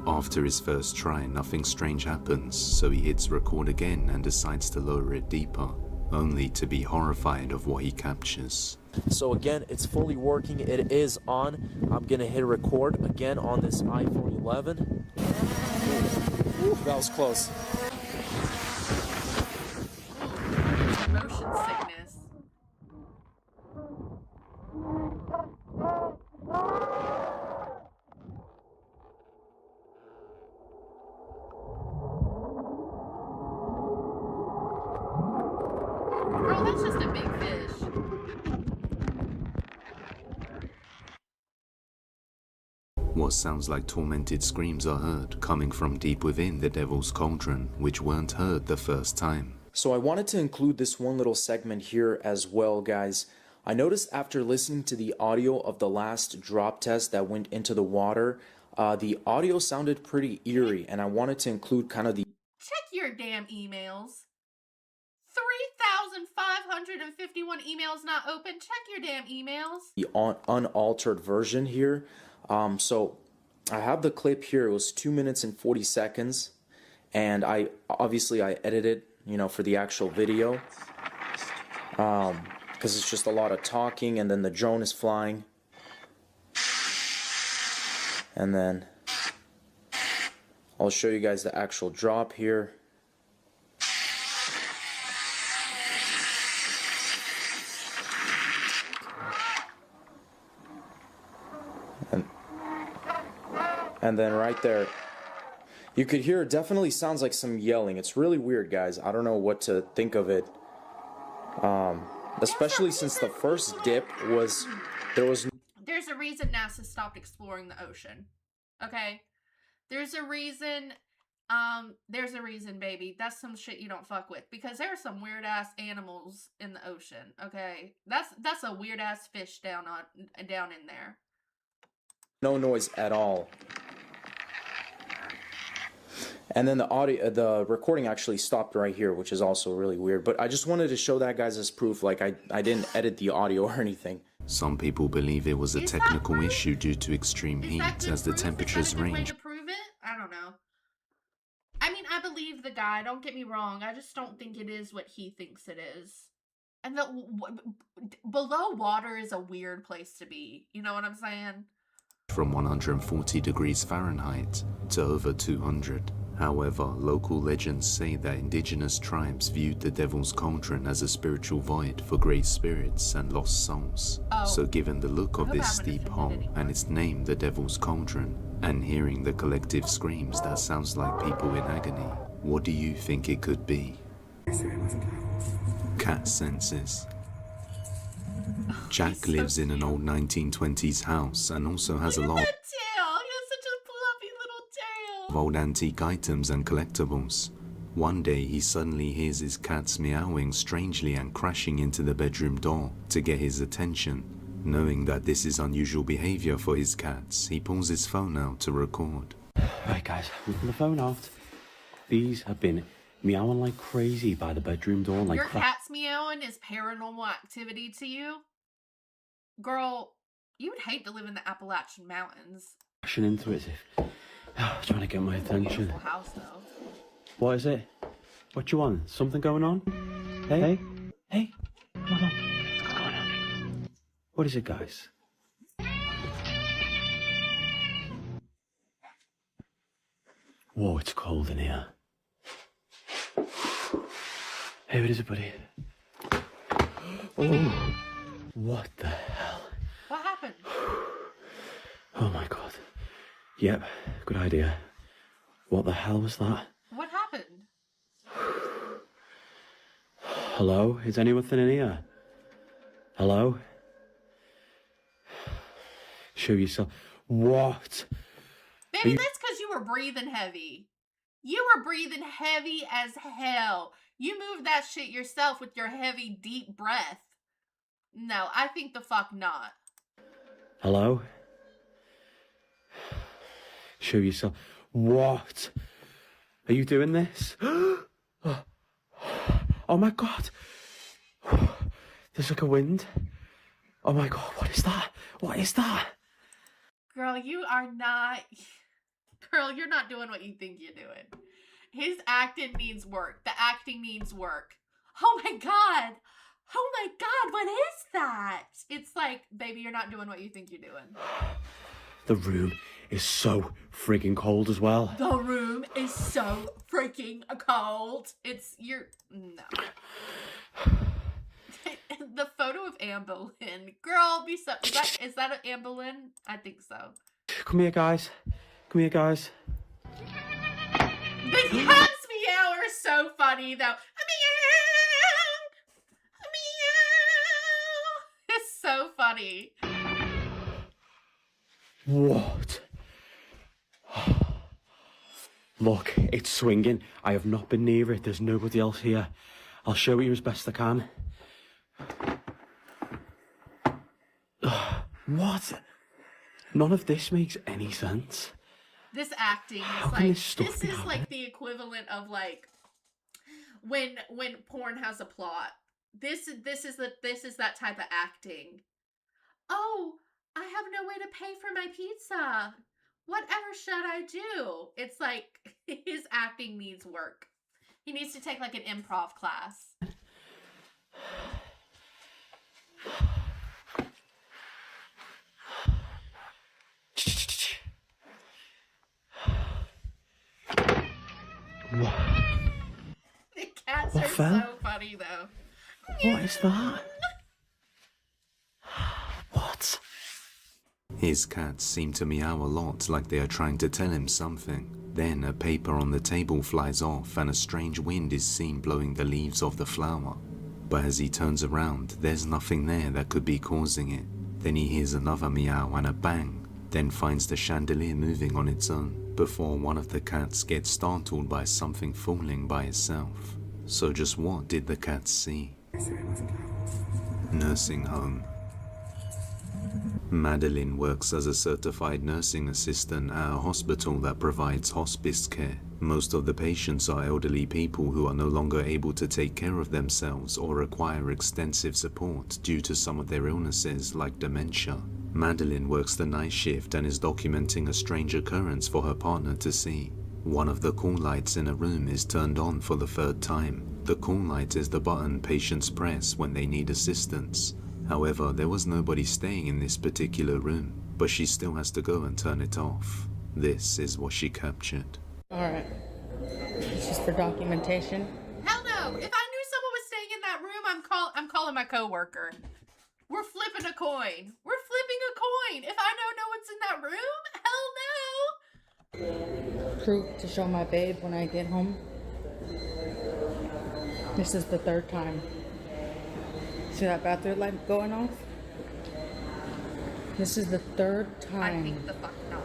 After his first try, nothing strange happens, so he hits record again and decides to lower it deeper. only to be horrified of what he captures.
So again, it's fully working. It is on. I'm gonna hit record again on this iPhone 11. Ooh, that was close.
Motion sickness. Girl, that's just a big fish.
What sounds like tormented screams are heard coming from deep within the Devil's Cauldron, which weren't heard the first time.
So I wanted to include this one little segment here as well, guys. I noticed after listening to the audio of the last drop test that went into the water, the audio sounded pretty eerie, and I wanted to include kind of the...
Check your damn emails. 3,551 emails not open. Check your damn emails.
the unaltered version here. So I have the clip here. It was 2 minutes and 40 seconds, and I edited, you know, for the actual video, because it's just a lot of talking, and then the drone is flying, and then I'll show you guys the actual drop here. And then right there, you could hear it definitely sounds like some yelling. It's really weird, guys. I don't know what to think of it. Especially since the first dip was, there's
a reason NASA stopped exploring the ocean. Okay? There's a reason, baby. That's some shit you don't fuck with. Because there are some weird ass animals in the ocean. Okay? That's a weird ass fish down in there.
no noise at all. And then the recording actually stopped right here, which is also really weird. But I just wanted to show that, guys, as proof. Like, I didn't edit the audio or anything.
Some people believe it was a technical issue due to extreme heat as the temperatures range.
To prove it? I don't know. I mean, I believe the guy. Don't get me wrong. I just don't think it is what he thinks it is. And below water is a weird place to be. You know what I'm saying?
From 140 degrees Fahrenheit to over 200. However, local legends say that indigenous tribes viewed the Devil's Cauldron as a spiritual void for great spirits and lost souls. So given the look of this steep hole and its name, the Devil's Cauldron, and hearing the collective screams that sounds like people in agony, what do you think it could be? Cat senses. Jack lives in an old 1920s house and also has a lot of old antique items and collectibles. One day he suddenly hears his cats meowing strangely and crashing into the bedroom door to get his attention. Knowing that this is unusual behavior for his cats, he pulls his phone out to record.
Right guys, I'm putting the phone out. These have been meowing like crazy by the bedroom door. Like
your cat's meowing is paranormal activity to you? Girl, you would hate to live in the Appalachian Mountains.
Crashing into it as if trying to get my attention.
Beautiful house, though.
What is it? What you want? Something going on? Hey? Hey? Come on. What's going on? What is it, guys? Whoa, it's cold in here. Hey, what is it, buddy? Oh, what the hell?
What happened?
Oh my god. Yep, good idea. What the hell was that?
What happened?
Hello? Is anything in here? Hello? Show yourself. What?
Baby, that's because you were breathing heavy. You were breathing heavy as hell. You moved that shit yourself with your heavy, deep breath. No, I think the fuck not.
Hello? Show yourself. What? Are you doing this? Oh my god. There's like a wind. Oh my god, what is that? What is that?
Girl, you are not... Girl, you're not doing what you think you're doing. His acting needs work. The acting needs work. Oh my God. Oh my God, what is that? It's like, baby, you're not doing what you think you're doing.
The room is so freaking cold as well.
The room is so freaking cold. No. The photo of Anne Boleyn. Girl, is that an Anne Boleyn? I think so.
Come here, guys. Come here, guys.
The cats meow are so funny, though. Meow. It's so funny.
What? Look, it's swinging. I have not been near it. There's nobody else here. I'll show you as best I can. What? None of this makes any sense.
This acting is like, this is like the equivalent of like when porn has a plot. This is that type of acting. Oh, I have no way to pay for my pizza. Whatever should I do? It's like his acting needs work. He needs to take like an improv class.
What?
The cats are so funny though.
What is that? What?
His cats seem to meow a lot, like they are trying to tell him something. Then a paper on the table flies off and a strange wind is seen blowing the leaves off the flower. But as he turns around, there's nothing there that could be causing it. Then he hears another meow and a bang, then finds the chandelier moving on its own, before one of the cats gets startled by something falling by itself. So just what did the cats see? Nursing home. Madeline works as a certified nursing assistant at a hospital that provides hospice care. Most of the patients are elderly people who are no longer able to take care of themselves or require extensive support due to some of their illnesses like dementia. Madeline works the night shift and is documenting a strange occurrence for her partner to see. One of the call lights in a room is turned on for the third time. The call light is the button patients press when they need assistance. However, there was nobody staying in this particular room, but she still has to go and turn it off. This is what she captured.
Alright. It's just for documentation.
Hell no! If I knew someone was staying in that room, I'm calling my coworker. We're flipping a coin. We're flipping a coin. If I know no one's in that room, hell no.
Proof to show my babe when I get home. This is the third time. See that bathroom light going off? This is the third time.
I think the fuck not.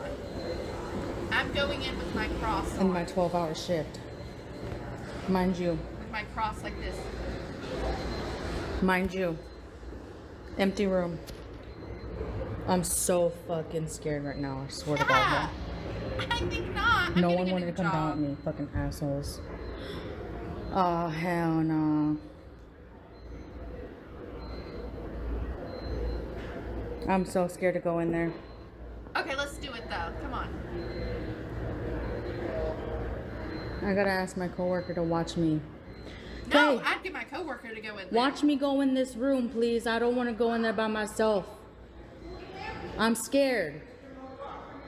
I'm going in with my cross on.
In my 12-hour shift. Mind you.
With my cross like this.
Mind you. Empty room. I'm so fucking scared right now. I swear to God.
I think not.
No one wanted to come down with me. Fucking assholes. Oh, hell no. I'm so scared to go in there.
Okay, let's do it though. Come on.
I gotta ask my coworker to watch me.
No,
Hey,
I'd get my coworker to go in there.
watch me go in this room, please. I don't want to go in there by myself. I'm scared.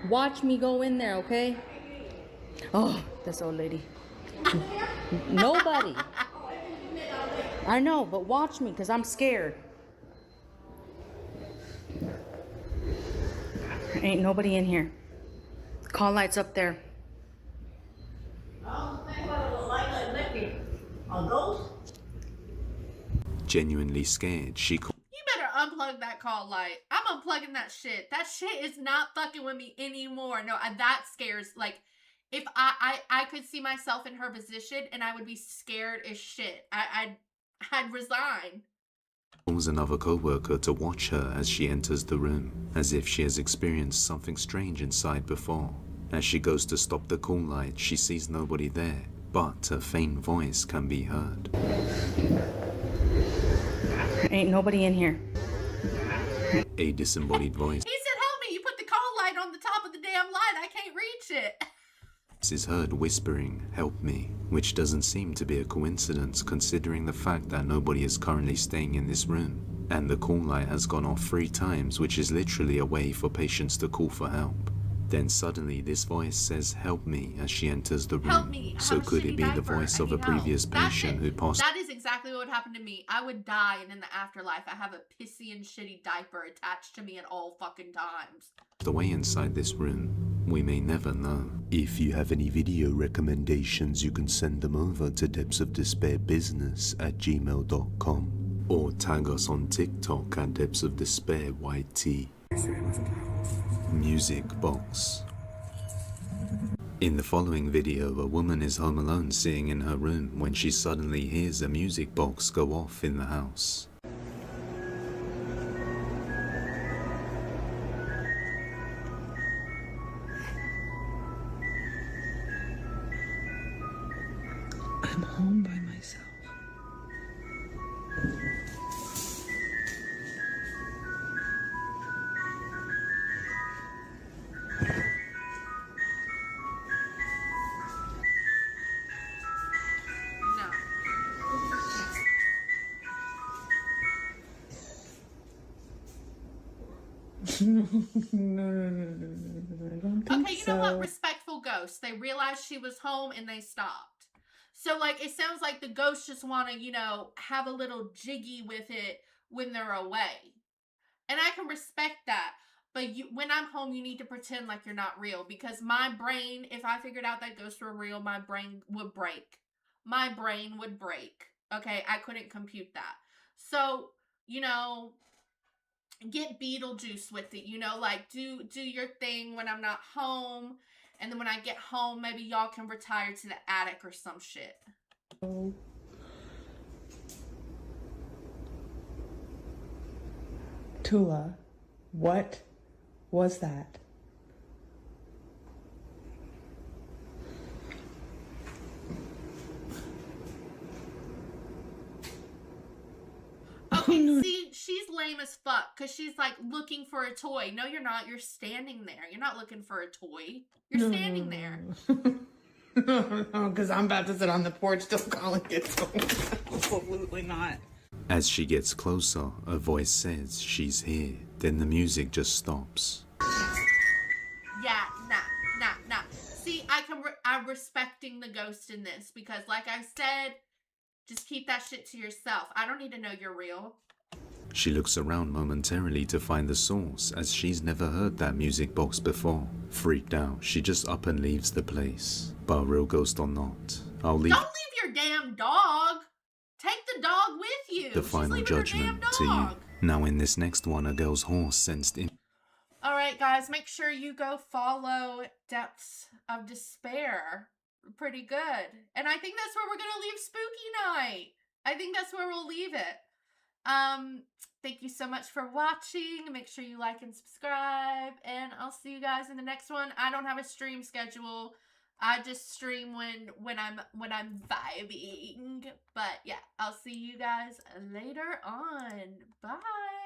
Watch me go in there, okay? Oh, this old lady. Nobody. I know, but watch me, because I'm scared. Ain't nobody in here. Call light's up there.
Genuinely scared, she called.
You better unplug that call light. I'm unplugging that shit. That shit is not fucking with me anymore. No, that scares, like, if I could see myself in her position and I would be scared as shit. I'd resign.
Calls another co-worker to watch her as she enters the room, as if she has experienced something strange inside before. As she goes to stop the call light, she sees nobody there, but a faint voice can be heard.
Ain't nobody in here.
A disembodied voice
He said, help me, you put the call light on the top of the damn light. I can't reach it.
is heard whispering, "Help me," which doesn't seem to be a coincidence considering the fact that nobody is currently staying in this room, and the call light has gone off 3 times, which is literally a way for patients to call for help. Then suddenly this voice says, "Help me," as she enters the room.
Help me.
So could it be the voice of a previous patient who passed
That is exactly what would happen to me. I would die, and in the afterlife, I have a pissy and shitty diaper attached to me at all fucking times.
away inside this room? We may never know. If you have any video recommendations, you can send them over to depthsofdespairbusiness@gmail.com or tag us on TikTok at depthsofdespairyt. Music box. In the following video, a woman is home alone sitting in her room when she suddenly hears a music box go off in the house.
I'm home by myself. No, I don't think
Okay, you
so.
know what? Respectful ghosts. They realized she was home and they stopped. So, like, it sounds like the ghosts just want to, you know, have a little jiggy with it when they're away. And I can respect that. But when I'm home, you need to pretend like you're not real. Because my brain, if I figured out that ghosts were real, my brain would break. My brain would break. Okay? I couldn't compute that. So, you know, get Beetlejuice with it, you know, like do your thing when I'm not home, and then when I get home, maybe y'all can retire to the attic or some shit.
Tula, what was that?
Okay, see, she's lame as fuck because she's like looking for a toy. No, you're not. You're standing there. You're not looking for a toy. You're standing there.
No, because I'm about to sit on the porch still calling it so. Absolutely not.
As she gets closer, a voice says she's here. Then the music just stops.
Yeah, nah. See, I'm respecting the ghost in this because, like I said, just keep that shit to yourself. I don't need to know you're real.
She looks around momentarily to find the source, as she's never heard that music box before. Freaked out, she just up and leaves the place. But real ghost or not, I'll leave
Don't leave your damn dog. Take the dog with you.
the final judgment to you. Now in this next one, a girl's horse sensed in.
Alright guys, make sure you go follow Depths of Despair. Pretty good. And I think that's where we're gonna leave Spooky Night. I think that's where we'll leave it. Thank you so much for watching. Make sure you like and subscribe, and I'll see you guys in the next one. I don't have a stream schedule. I just stream when I'm vibing. But yeah, I'll see you guys later on. Bye.